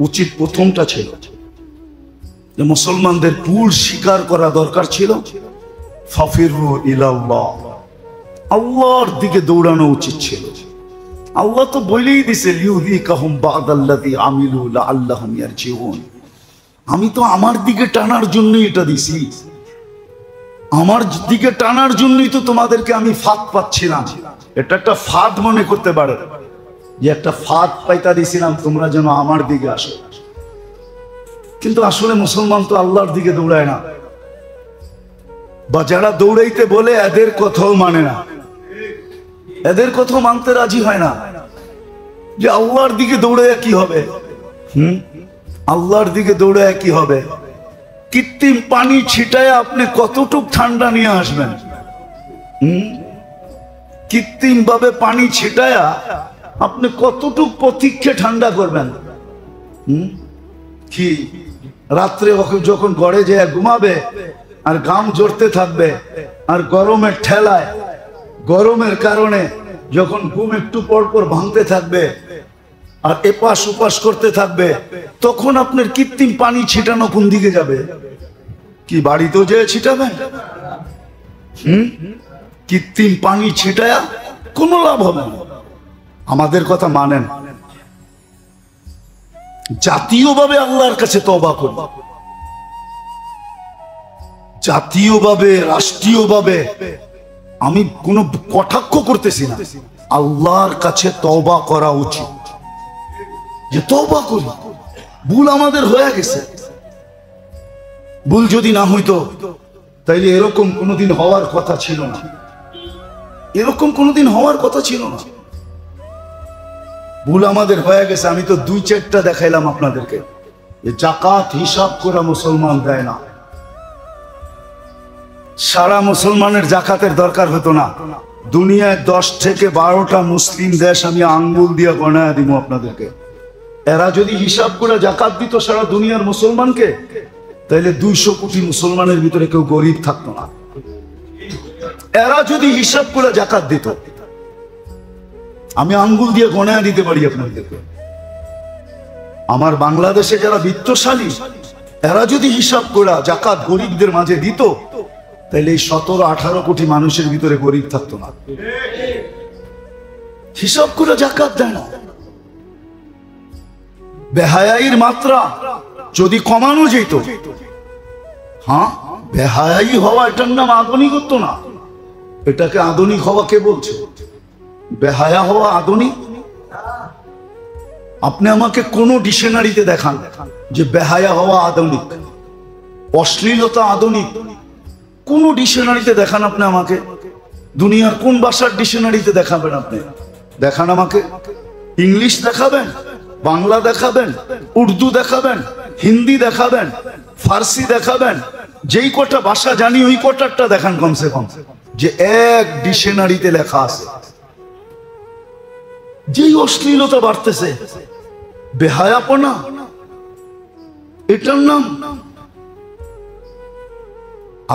উচিত প্রথমটা ছিল যে মুসলমানদের ভুল স্বীকার করা দরকার ছিল। ফাফিরু ইলাল্লাহ, আল্লাহর দিকে দৌড়ানো উচিত ছিল। আল্লাহ তো বলেই দিছে লিউযিকাহুম বা'দাল্লাযী আমিলু লাআল্লাহুম ইয়ারজিউন। আমি তো আমার দিকে টানার জন্যই এটা দিছি, আমার দিকে টানার জন্যই তো তোমাদেরকে আমি ফাঁদ পাচ্ছিলাম। এটা একটা ফাঁদ মনে করতে পারো যে একটা ফাঁদ পাইতা দিছিলাম তোমরা যেন আমার দিকে আসো। কিন্তু আসলে মুসলমান তো আল্লাহর দিকে দৌড়ায় না, বা যারা দৌড়াইতে বলে এদের কথাও মানে না, এদের কথাও মানতে রাজি হয় না। যে আল্লাহর দিকে দৌড়ায় কি হবে? আল্লাহর দিকে দৌড়ায় কি হবে? কৃত্রিম পানি ছিটায় আপনি কতটুক ঠান্ডা নিয়ে আসবেন? কৃত্রিম ভাবে পানি ছিটায়া আপনি কতটুক প্রতীক্ষে ঠান্ডা করবেন? কি রাত্রে যখন ঘরে যেয়ে ঘুমাবে আর ঘাম ঝরতে থাকবে আর গরমের ঠেলায়, গরমের কারণে যখন ঘুম একটু পর পর ভাঙতে থাকবে আর এপাশ ওপাশ করতে থাকবে, তখন আপনার কৃত্রিম পানি ছিটানো কোন দিকে যাবে? কি বাড়িতেও যেয়ে ছিটাবেন? কৃত্রিম পানি ছিটায়া কোনো লাভ হবে না। আমাদের কথা মানেন, জাতীয়ভাবে আল্লাহর কাছে তওবা করব, জাতীয়ভাবে রাষ্ট্রীয়ভাবে। আমি কোনো কটাক্ষ করতেছি না, আল্লাহর কাছে তওবা করা উচিত। যে তওবা করি, ভুল আমাদের হয়ে গেছে। ভুল যদি না হইতো তাইলে এরকম কোনোদিন হওয়ার কথা ছিল না, এরকম কোনোদিন হওয়ার কথা ছিল না। ভুল আমাদের হয়ে গেছে। আমি তো 2-4টা দেখাইলাম আপনাদেরকে। জাকাত হিসাব করা মুসলমান দেয় না। সারা মুসলমানের জাকাতের দরকার হতো না। দুনিয়ায় 10 থেকে 12টা মুসলিম দেশ আমি আঙ্গুল দিয়ে গণায় দিব আপনাদেরকে। এরা যদি হিসাব করে জাকাত দিত সারা দুনিয়ার মুসলমানকে, তাহলে 200 কোটি মুসলমানের ভিতরে কেউ গরিব থাকতো না। এরা যদি হিসাব করে জাকাত দিত, আমি আঙ্গুল দিয়ে গণায় দিতে পারি আপনাদেরকে। আমার বাংলাদেশে যারা বিত্তশালী, এরা যদি হিসাব করে জাকাত গরিবদের মাঝে দিত, তাহলে এই 17-18 কোটি মানুষের ভিতরে গরিব থাকতো না। হিসাব করে জাকাত দেয় না। বেহায়াইর মাত্রা যদি কমানো যেত, হ্যাঁ, বেহায়াই হওয়া এটার নাম আধুনিকত্ব না। এটাকে আধুনিক হওয়া কে বলছে? বেহায়া হওয়া আধুনিক? আপনি আমাকে কোন ডিকশনারিতে দেখান যে বেহায়া হওয়া আধুনিক, অশ্লীলতা আধুনিক? কোন ডিকশনারিতে দেখান আপনি আমাকে। দুনিয়ার কোন ভাষার ডিকশনারিতে দেখাবেন আপনি? দেখান আমাকে। ইংলিশ দেখাবেন, বাংলা দেখাবেন, উর্দু দেখাবেন, হিন্দি দেখাবেন, ফার্সি দেখাবেন, যেই কটা ভাষা জানি ওই কটারটা দেখান কমসে কম, যে এক ডিকশনারিতে লেখা আছে। যেই অশ্লীলতা বাড়তেছে, বেহায়াপনা, এটার নাম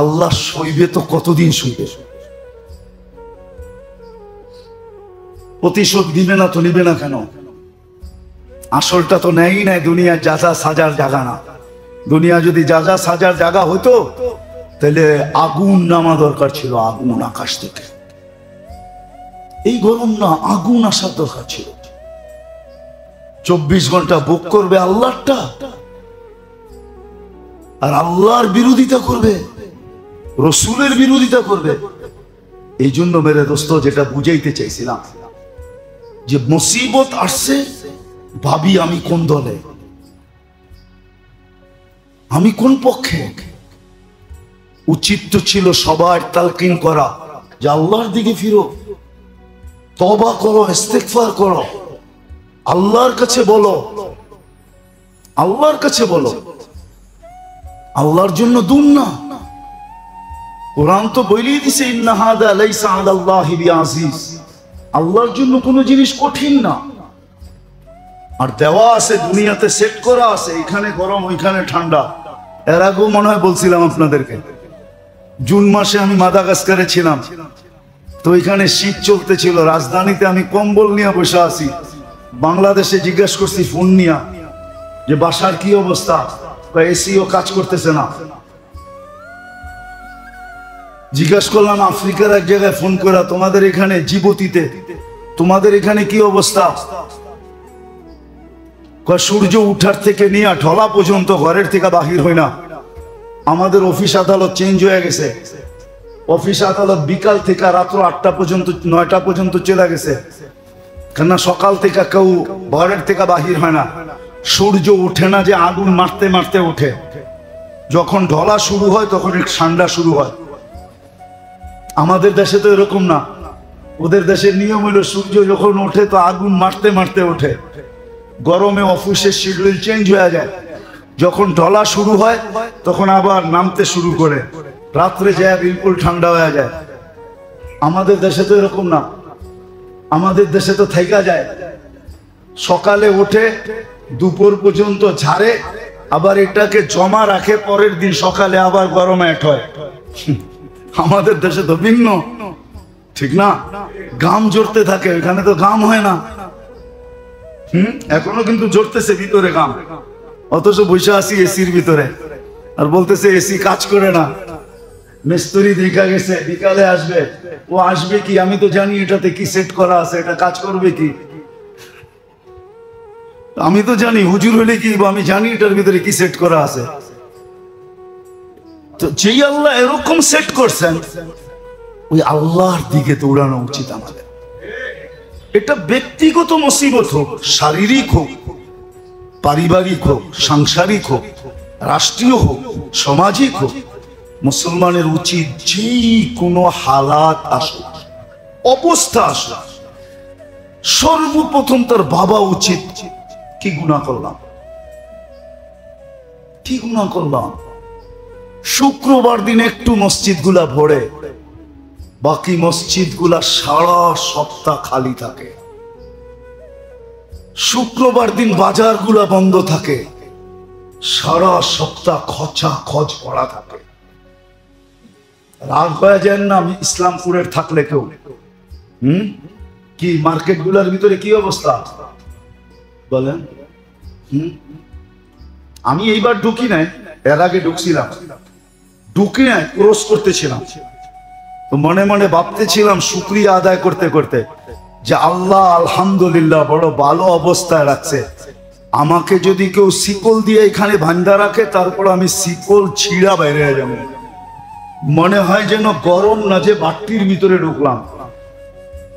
আল্লাহ সইবে তো কতদিন সইবে? প্রতিশোধ দিবে না তো নিবে না কেন? আসলটা তো নেই নাই। দুনিয়া যা যা সাজার জায়গা না। দুনিয়া যদি যা যা সাজার জায়গা হতো তাহলে আগুন নামা দরকার ছিল, আগুন আকাশ থেকে। এই গরম না, আগুন আসার দরকার ছিল। 24 ঘন্টা বুক করবে আল্লাহটা, আর আল্লাহর বিরোধিতা করবে, রসুলের বিরোধিতা করবে। এই জন্য মেরে দোস্ত, যেটা বুঝাইতে চাইছিলাম, যে মুসিবত আসছে, ভাবি আমি কোন দলে, আমি কোন পক্ষে। উচিত তো ছিল সবার তালকিন করা যে আল্লাহর দিকে ফিরো, তওবা করো, ইস্তেগফার করো, আল্লাহর কাছে বলো, আল্লাহর কাছে বলো। আল্লাহর জন্য দুম না। কোরআন তো বলেই দিছে, ইন্না হাদা লাইসা আলাল্লাহি বিআজিজ। আল্লাহর জন্য কোনো জিনিস কঠিন না। আর দেওয়া আছে, দুনিয়াতে সেট করা আছে, এখানে গরম ওইখানে ঠান্ডা। এর আগেও মনে হয় বলছিলাম আপনাদেরকে, জুন মাসে আমি মাদাগাস্কারে ছিলাম, তো এখানে শীত চলতেছিল। রাজধানীতে আমি কম্বল নিয়ে বসে আছি। বাংলাদেশে জিজ্ঞাসা করছি ফোন নিয়ে যে বাসার কি অবস্থা, এসিও কাজ করতেছে না। জিজ্ঞাসা করলাম আফ্রিকার এক জায়গায় ফোন করে, তোমাদের এখানে জিবুতিতে তোমাদের এখানে কি অবস্থা? সূর্য উঠার থেকে নিয়ে ঢলা পর্যন্ত ঘরের থেকে বাহির হয় না। আমাদের অফিস আদালত চেঞ্জ হয়ে গেছে। অফিস আদালত বিকাল থেকে রাত্র 8টা পর্যন্ত, 9টা পর্যন্ত চলে গেছে। কেননা সকাল থেকে কেউ ঘরের থেকে বাহির হয় না। সূর্য উঠে না যে আগুন মারতে মারতে উঠে। যখন ঢলা শুরু হয় তখন এক ঠান্ডা শুরু হয়। আমাদের দেশে তো এরকম না। ওদের দেশের নিয়ম হলো সূর্য যখন ওঠে তো আগুন মারতে মারতে ওঠে। গরমে অফিসের শিডিউল চেঞ্জ হয়ে যায়। যখন ঢলা শুরু হয় তখন আবার নামতে শুরু করে, রাত্রে যায় বিলকুল ঠান্ডা হয়ে যায়। আমাদের দেশে তো এরকম না। আমাদের দেশে তো থাইকা যায়, সকালে ওঠে দুপুর পর্যন্ত ঝাড়ে, আবার এটাকে জমা রাখে, পরের দিন সকালে আবার গরমে এট হয়। আমাদের দেশে তো ভিন্ন, ঠিক না? গাম জড়তে থাকে, এখানে তো গাম হয় না। এখনো কিন্তু জড়তেছে ভিতরে গাম, অথচ বসে আছি এসির ভিতরে, আর বলতেছে এসি কাজ করে না। মিস্ত্রি দেখা গেছে, বিকালে আসবে। ও আসবে কি? আমি তো জানি এটাতে কি সেট করা আছে, এটা কাজ করবে কি? আমি তো জানি হুজুর হলে কি, আমি জানি এটার ভিতরে কি সেট করা আছে। তো যেই আল্লাহ এরকম সেট করছেন, ওই আল্লাহর দিকে দৌড়ানো উচিত আমাদের। এটা ব্যক্তিগত মুসিবত হোক, শারীরিক হোক, পারিবারিক হোক, সাংসারিক হোক, রাষ্ট্রীয় হোক, সামাজিক হোক, মুসলমানের উচিত যেই কোনো হালাত আসুক, অবস্থা আসুক, সর্বপ্রথম তার ভাবা উচিত কি গুনাহ করলাম, কি গুনাহ করলাম। শুক্রবার দিন একটু মসজিদগুলা ভরে, বাকি মসজিদগুলা সারা সপ্তাহ খালি থাকে। শুক্রবার দিন বাজারগুলা বন্ধ থাকে, সারা সপ্তাহ খচা খচ পড়া থাকে। রাগ হয়ে যায় না ইসলামপুরের থাকলে কেউ? কি মার্কেট গুলার ভিতরে কি অবস্থা বলেন? আমি এইবার ঢুকি নাই, এর আগে ঢুকছিলাম। ঢুকে ক্রস করতেছিলাম, তো মনে মনে ভাবতেছিলাম শুকরিয়া আদায় করতে করতে যে আল্লাহ আলহামদুলিল্লাহ বড় ভালো অবস্থায় রাখছে। আমাকে যদি কেউ শিকল দিয়ে এখানে বাঁধা রাখে, তারপর আমি শিকল ছিঁড়া বাইরে যাবো। মনে হয় যেন গরম না যে বাটির ভিতরে ঢুকলাম,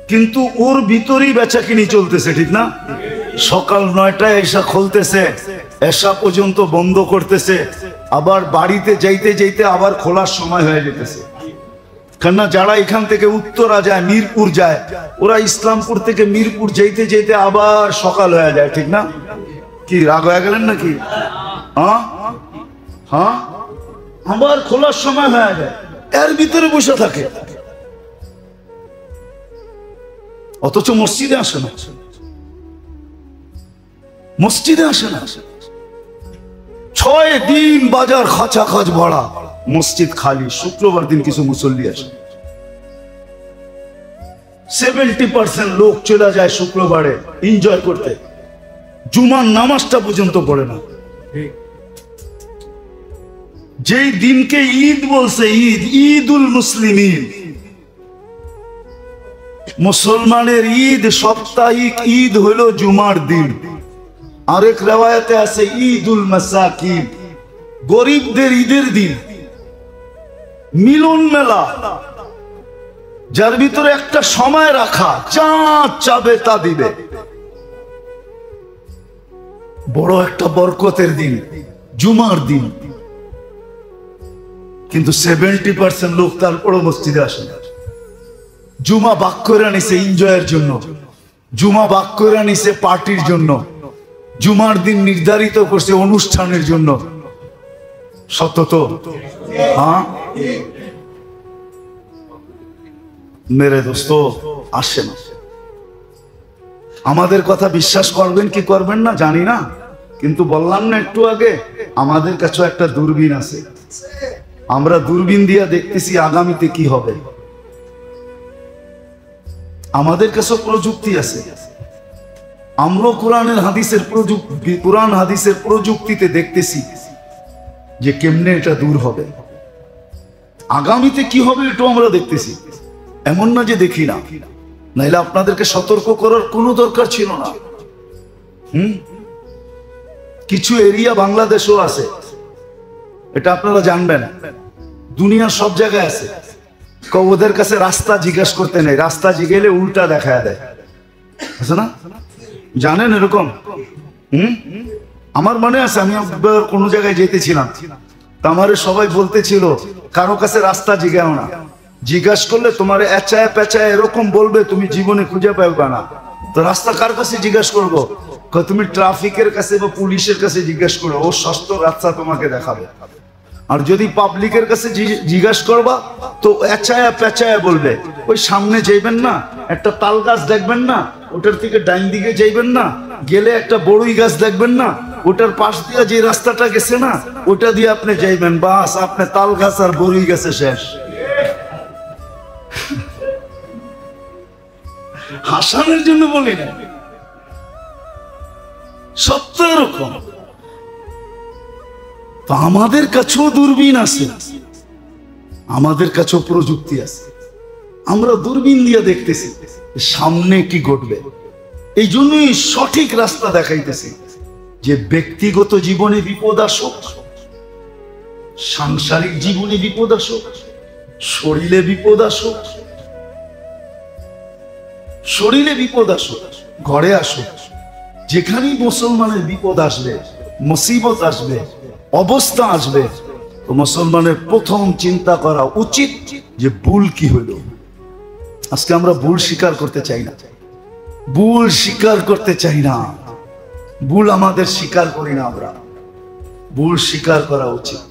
কিন্তু ওর ভিতরেই বেচাকিনি চলতেছে, ঠিক না? সকাল 9টায় এসা খুলতেছে, এসা পর্যন্ত বন্ধ করতেছে, আবার বাড়িতে যাইতে যাইতে আবার খোলার সময় হয়ে যেতেছে। কেননা যারা এখান থেকে উত্তরা যায়, মিরপুর যায়, ওরা ইসলামপুর থেকে মিরপুর যাইতে যাইতে আবার সকাল হয়ে যায়, ঠিক না? কি রাগ হয়ে গেলেন নাকি? হ্যাঁ হ্যাঁ, আবার খোলার সময় হয়ে যায়, এর ভিতরে বসে থাকে, অথচ মসজিদে আসে না, মসজিদে আসে না। 6 দিন বাজার খাঁচা খাচ ভরা, মসজিদ খালি, শুক্রবার দিন কিছু মুসল্লি আসে। 70% লোক চলে যায় শুক্রবারে এনজয় করতে, জুমার নামাজটা পর্যন্ত পড়ে না। যেই দিনকে ঈদ বলছে, ঈদ, ঈদুল মুসলিমিন, মুসলমানের ঈদ, সাপ্তাহিক ঈদ হলো জুমার দিন। আরেক রিওয়ায়াতে আছে ঈদুল মাসাকিন, গরিবদের ঈদের দিন, মিলন মেলা, যার ভিতরে একটা সময় রাখা, যা চাবে তা দিবে, বড় একটা বরকতের দিন, জুমার দিন। কিন্তু 70% লোক তারপরও মসজিদে আসে না। জুমা বাক করে নিছে এনজয়ের জন্য, জুমা বাক করে নিছে পার্টির জন্য, জুমার দিন নির্ধারিত করছে অনুষ্ঠানের জন্য। সত্য তো? হ্যাঁ মেরে দোস্ত, আসে না। আমাদের কথা বিশ্বাস করবেন কি করবেন না জানি না, কিন্তু বললাম না একটু আগে, আমাদের কাছে একটা দূরবীন আছে। আমরা দূরবীন দিয়ে দেখতেছি আগামীতে কি হবে। আমাদের কাছে প্রযুক্তি আছে, আমরা কোরআন হাদিসের প্রযুক্তিতে দেখতেছি যে কেমনে এটা দূর হবে, আগামীতে কি হবে এটাও আমরা দেখতেছি। এমন না যে দেখি না, নাইলে আপনাদেরকে সতর্ক করার কোনো দরকার ছিল না। কিছু এরিয়া বাংলাদেশও আছে, এটা আপনারা জানবেন, দুনিয়ার সব জায়গায় আছে। ওদের কাছে রাস্তা জিজ্ঞেস করতে নেই, রাস্তা জিগেলে উল্টা দেখা দেয়, আছে না? জানেন এরকম? আমার মনে আছে, আমি কোনো জায়গায় যেতেছিলাম, তা আমার সবাই বলতেছিল কারো কাছে রাস্তা জিজ্ঞাও না, জিজ্ঞাসা করলে তোমার এচায় পেঁচায় এরকম বলবে তুমি জীবনে খুঁজে পাবে না। তো রাস্তা কার কাছে জিজ্ঞাসা করবো? তুমি ট্রাফিকের কাছে বা পুলিশের কাছে জিজ্ঞাসা করো, ও সস্ত রাস্তা তোমাকে দেখাবে। আর যদি পাবলিকের কাছে জিজ্ঞাসা করবা তো এচায়া পেঁচায়া বলবে। ওই সামনে যাইবেন না, একটা তাল গাছ দেখবেন না, ওটার থেকে ডাইন দিকে যাইবেন না, গেলে একটা বড়ই গাছ দেখবেন না, ওটার পাশ দিয়ে যে রাস্তাটা গেছে না, ওটা দিয়ে আপনি যাইবেন, বাস আপনি তাল গাছ আর বড়ই গাছে শেষ। হাসানোর জন্য বলি না, সত্য এরকম। তো আমাদের কাছেও দূরবীন আছে, আমাদের কাছেও প্রযুক্তি আছে, আমরা দূরবীন দিয়ে দেখতেছি সামনে কি ঘটবে। এই জন্যই সঠিক রাস্তা দেখাইতেছি যে ব্যক্তিগত জীবনে বিপদ আসুক, সাংসারিক জীবনে বিপদ আসুক, শরীরে বিপদ আসুক, শরীরে বিপদ আসুক, ঘরে আসুক, যেখানেই মুসলমানের বিপদ আসবে, মুসিবত আসবে, অবস্থা আসবে, তো মুসলমানের প্রথম চিন্তা করা উচিত যে ভুল কি হইল। আজকে আমরা ভুল স্বীকার করতে চাই না, ভুল স্বীকার করতে চাই না, ভুল আমাদের স্বীকার করি না আমরা। ভুল স্বীকার করা উচিত।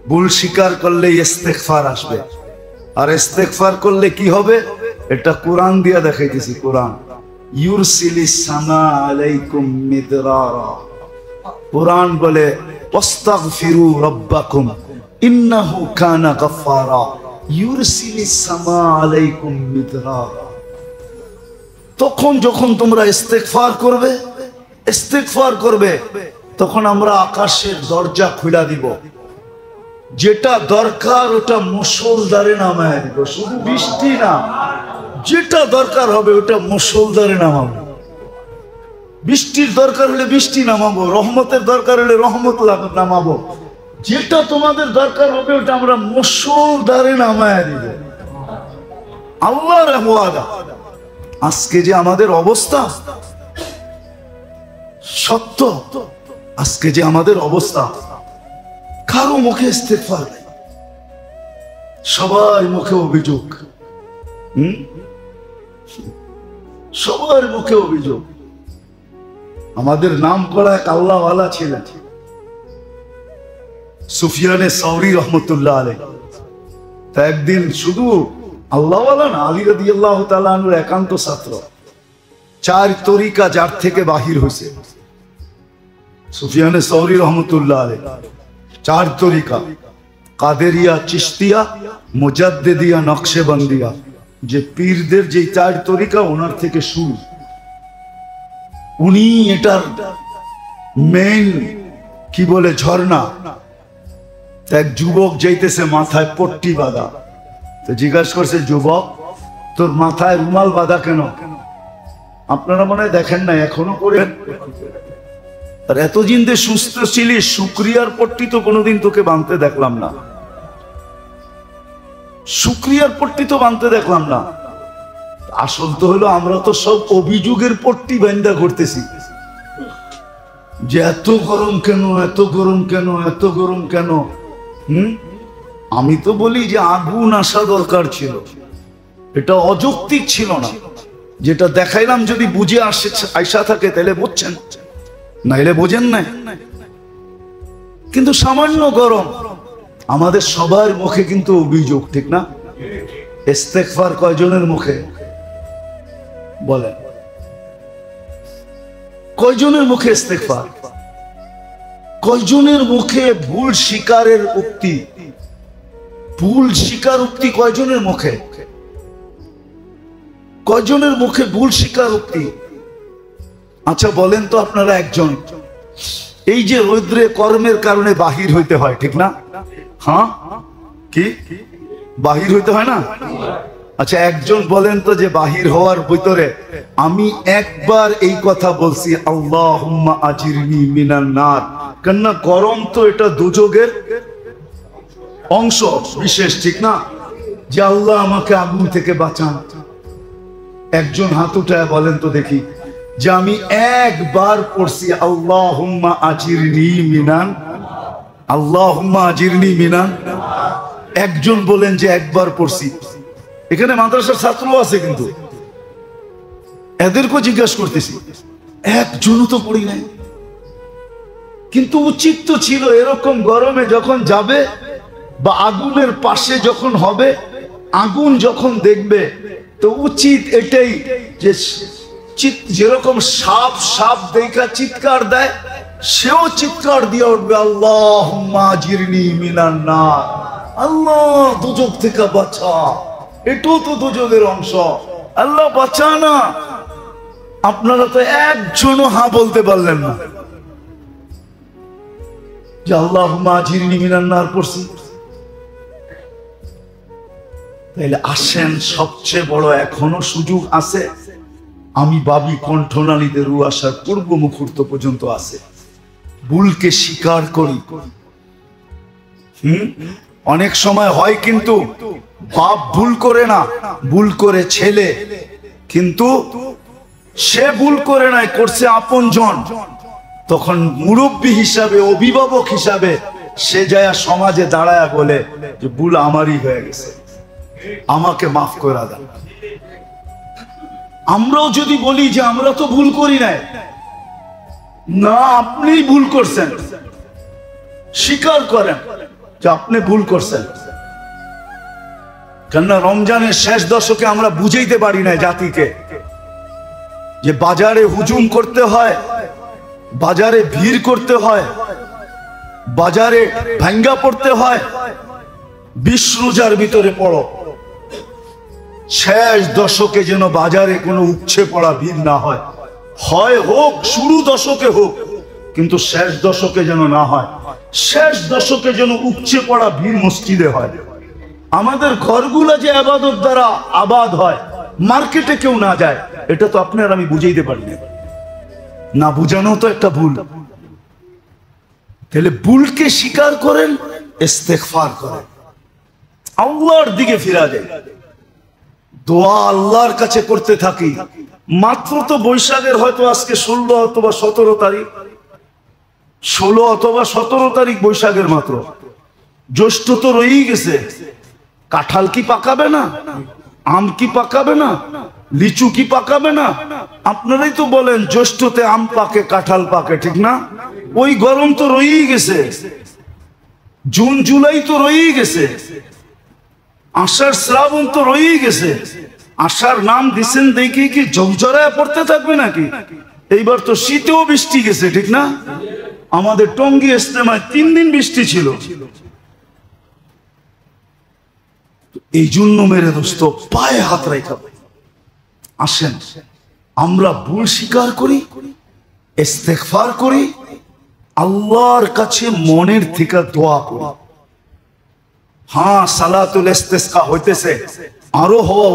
ভুল স্বীকার করলে ইস্তেগফার আসবে, আর ইস্তেগফার করলে কি হবে এটা কোরআন দিয়া দেখাইতেছি। কোরআন ইউরসিলিস সামা আলাইকুম মিদরারা, কোরআন বলে ওয়াস্তাগফিরু রাব্বাকুম ইন্নাহু কানা গাফফারা ইউরসিলিস সামা আলাইকুম মিদরারা। তখন যখন তোমরা ইস্তেগফার করবে তখন আমরা আকাশের দরজা খুলে দিব, যেটা দরকার ওটা মুষলধারে নামায় দিব, শুধু বৃষ্টি না, যেটা দরকার হবে ওটা মুষলধারে নামাবো। বৃষ্টির দরকার হলে বৃষ্টি নামাবো, রহমতের দরকার হলে রহমত নামাবো। যেটা তোমাদের দরকার হবে ওটা আমরা মুষলধারে নামায় দিব। আল্লাহর ওয়াদা। আজকে যে আমাদের অবস্থা, সত্য, আজকে যে আমাদের অবস্থা, কারো মুখে ইস্তেগফার নেই, সবার মুখে অভিযোগ। সবার মুখে অভিযোগ। আমাদের নাম করা এক আল্লাহওয়ালা ছিলেন সুফিয়ানে সাউরি রহমতুল্লাহ আলাইহি। তা একদিন শুধু আল্লাহওয়ালা না, আলী রাদিয়াল্লাহু তাআলা আনহুর একান্ত ছাত্র, 4 তরিকা যার থেকে বাহির হয়েছে সুফিয়ানে সাউরি রহমতুল্লাহ আলাইহি। 4 তরিকা, কাদেরিয়া, চিশতিয়া, মুজাদ্দিদিয়া, নকশবন্দিয়া। যে পীরদের যে 4 তরিকা ওনার থেকে শুরু, উনি এটার মেইন কি বলে ঝর্ণা। এক যুবক যাইতেছে মাথায় পট্টি বাঁধা, তো জিজ্ঞাসা করছে, যুবক তোর মাথায় রুমাল বাঁধা কেন? আপনারা মনে হয় দেখেন না, এখনো করেন। আর এতদিন যে সুস্থ ছিলি, শুকরিয়ার পট্টি তো কোনোদিন তোকে বাঁধতে দেখলাম না, শুকরিয়ার পট্টি তো বাঁধতে দেখলাম না। আসল তো হলো আমরা তো সব অভিযোগের পট্টি বান্ধা করতেছি, যে এত গরম কেন, এত গরম কেন, এত গরম কেন। আমি তো বলি যে আগুন আসা দরকার ছিল, এটা অযৌক্তিক ছিল না। যেটা দেখাইলাম যদি বুঝে আইসা থাকে তাহলে বুঝছেন, নাইলে বোঝেন না। কিন্তু সামান্য গরম, আমাদের সবার মুখে কিন্তু অভিযোগ, ঠিক না? ইস্তেগফার কয়জনের মুখে বলেন? কয়জনের মুখে ইস্তেগফার? কয়জনের মুখে ভুল স্বীকারের উক্তি? ভুল স্বীকার উক্তি কয়জনের মুখে? কয়জনের মুখে ভুল স্বীকার উক্তি? আচ্ছা বলেন তো আপনারা একজন, এই যে রৌদ্রে কর্মের কারণে বাহির হইতে হয়, ঠিক না? হ্যাঁ, কি বাহির হইতে হয় না? আচ্ছা একজন বলেন তো যে বাহির হওয়ার ভিতরে আমি একবার এই কথা বলছি, আল্লাহুম্মা আজিরনি মিনান নার, কেননা গরম তো এটা দুযোগের অংশ বিশেষ, ঠিক না? যে আল্লাহ আমাকে আগুন থেকে বাঁচান। একজন হাত উঠায় বলেন তো দেখি যে আমি একবার পড়ছি আল্লাহুম্মা আজিরনি মিনান, আল্লাহুম্মা আজিরনি মিনান। একজন বলেন যে একবার পড়ছি। এখানে মাদ্রাসার ছাত্র আছে, কিন্তু এদেরকেও জিজ্ঞাসা করতেছি, একজনও তো পড়ি নাই। কিন্তু উচিত তো ছিল এরকম গরমে যখন যাবে বা আগুনের পাশে যখন হবে, আগুন যখন দেখবে, তো উচিত এটাই যে যেরকম সাপ সাপ দেখা চিৎকার দেয়, সেও চিৎকার দিয়ে উঠবে আল্লাহুম্মা আজিরনি মিনান নার, আল্লাহ দুজক থেকে বাঁচা। এটাও তো দুজকের অংশ, আল্লাহ বাঁচা না। আপনারা তো একজনও হা বলতে পারলেন না যে আল্লাহুম্মা আজিরনি মিনান নার পড়ছি। তাইলে আসেন, সবচেয়ে বড় এখনো সুযোগ আছে। আমি ভাবি কণ্ঠনালীতে রু আসার পূর্ব মুহূর্ত পর্যন্ত আছে, ভুলকে স্বীকার করি। অনেক সময় হয় কিন্তু বাপ ভুল করে না, ভুল করে ছেলে, কিন্তু সে ভুল করে নাই, করছে আপনজন। তখন মুরব্বী হিসাবে, অভিভাবক হিসাবে সে যায় সমাজে দাঁড়ায় বলে যে ভুল আমারই হয়ে গেছে, আমাকে মাফ করে দেন। আমরাও যদি বলি যে আমরা তো ভুল করি নাই, না আপনি ভুল করছেন, স্বীকার করেন যে আপনি ভুল করছেন। কেননা রমজানের শেষ দশকে আমরা বুঝাইতে পারি না জাতিকে যে বাজারে হুজুম করতে হয়, বাজারে ভিড় করতে হয়, বাজারে ভাঙ্গা পড়তে হয়। 20 রোজার ভিতরে পড়ো, শেষ দশকে যেন বাজারে কোনো উপচে পড়া ভিড় না হয়। হয় হোক শুরু দশকে হোক, কিন্তু শেষ দশকে যেন না হয়। শেষ দশকে যেন উপচে পড়া ভিড় মসজিদে হয়। আমাদের ঘরগুলো যে আবাদত দ্বারা আবাদ হয়, মার্কেটে কেউ না যায়, এটা তো আপনার আমি বুঝাইতে পারি না। বুঝানো তো একটা ভুল। তাহলে ভুলকে স্বীকার করেন, ইস্তেগফার করেন, আল্লাহর দিকে ফিরা যায়, দোয়া আল্লাহর কাছে করতে থাকি। মাত্র তো বৈশাখের হয়তো আজকে 16 অথবা 17 তারিখ, 16 অথবা 17 তারিখ বৈশাখের মাত্র। জ্যৈষ্ঠ তো রয়েই গেছে। কাঁঠাল কি পাকাবে না? আম কি পাকাবে না? লিচু কি পাকাবে না? আপনারাই তো বলেন জ্যৈষ্ঠতে আম পাকে, কাঁঠাল পাকে, ঠিক না? ওই গরম তো রয়েই গেছে। জুন জুলাই তো রয়েই গেছে। আষাঢ় শ্রাবণ তো রয়েই গেছে। আষাঢ় নাম দিচ্ছেন দেখি কি জমজরায় পড়তে থাকবে নাকি? এইবার তো শীতেও বৃষ্টি গেছে, ঠিক না? আমাদের টঙ্গী ইজতেমায় 3 দিন বৃষ্টি ছিল। এই জন্য মেরে দোস্ত পায়ে হাত রাখা, আসেন আমরা ভুল স্বীকার করি, ইস্তেগফার করি, আল্লাহর কাছে মনের থেকে দোয়া করি। হ্যাঁ, সালাতুল ইস্তিসকা হইতেছে, আরো হওয়া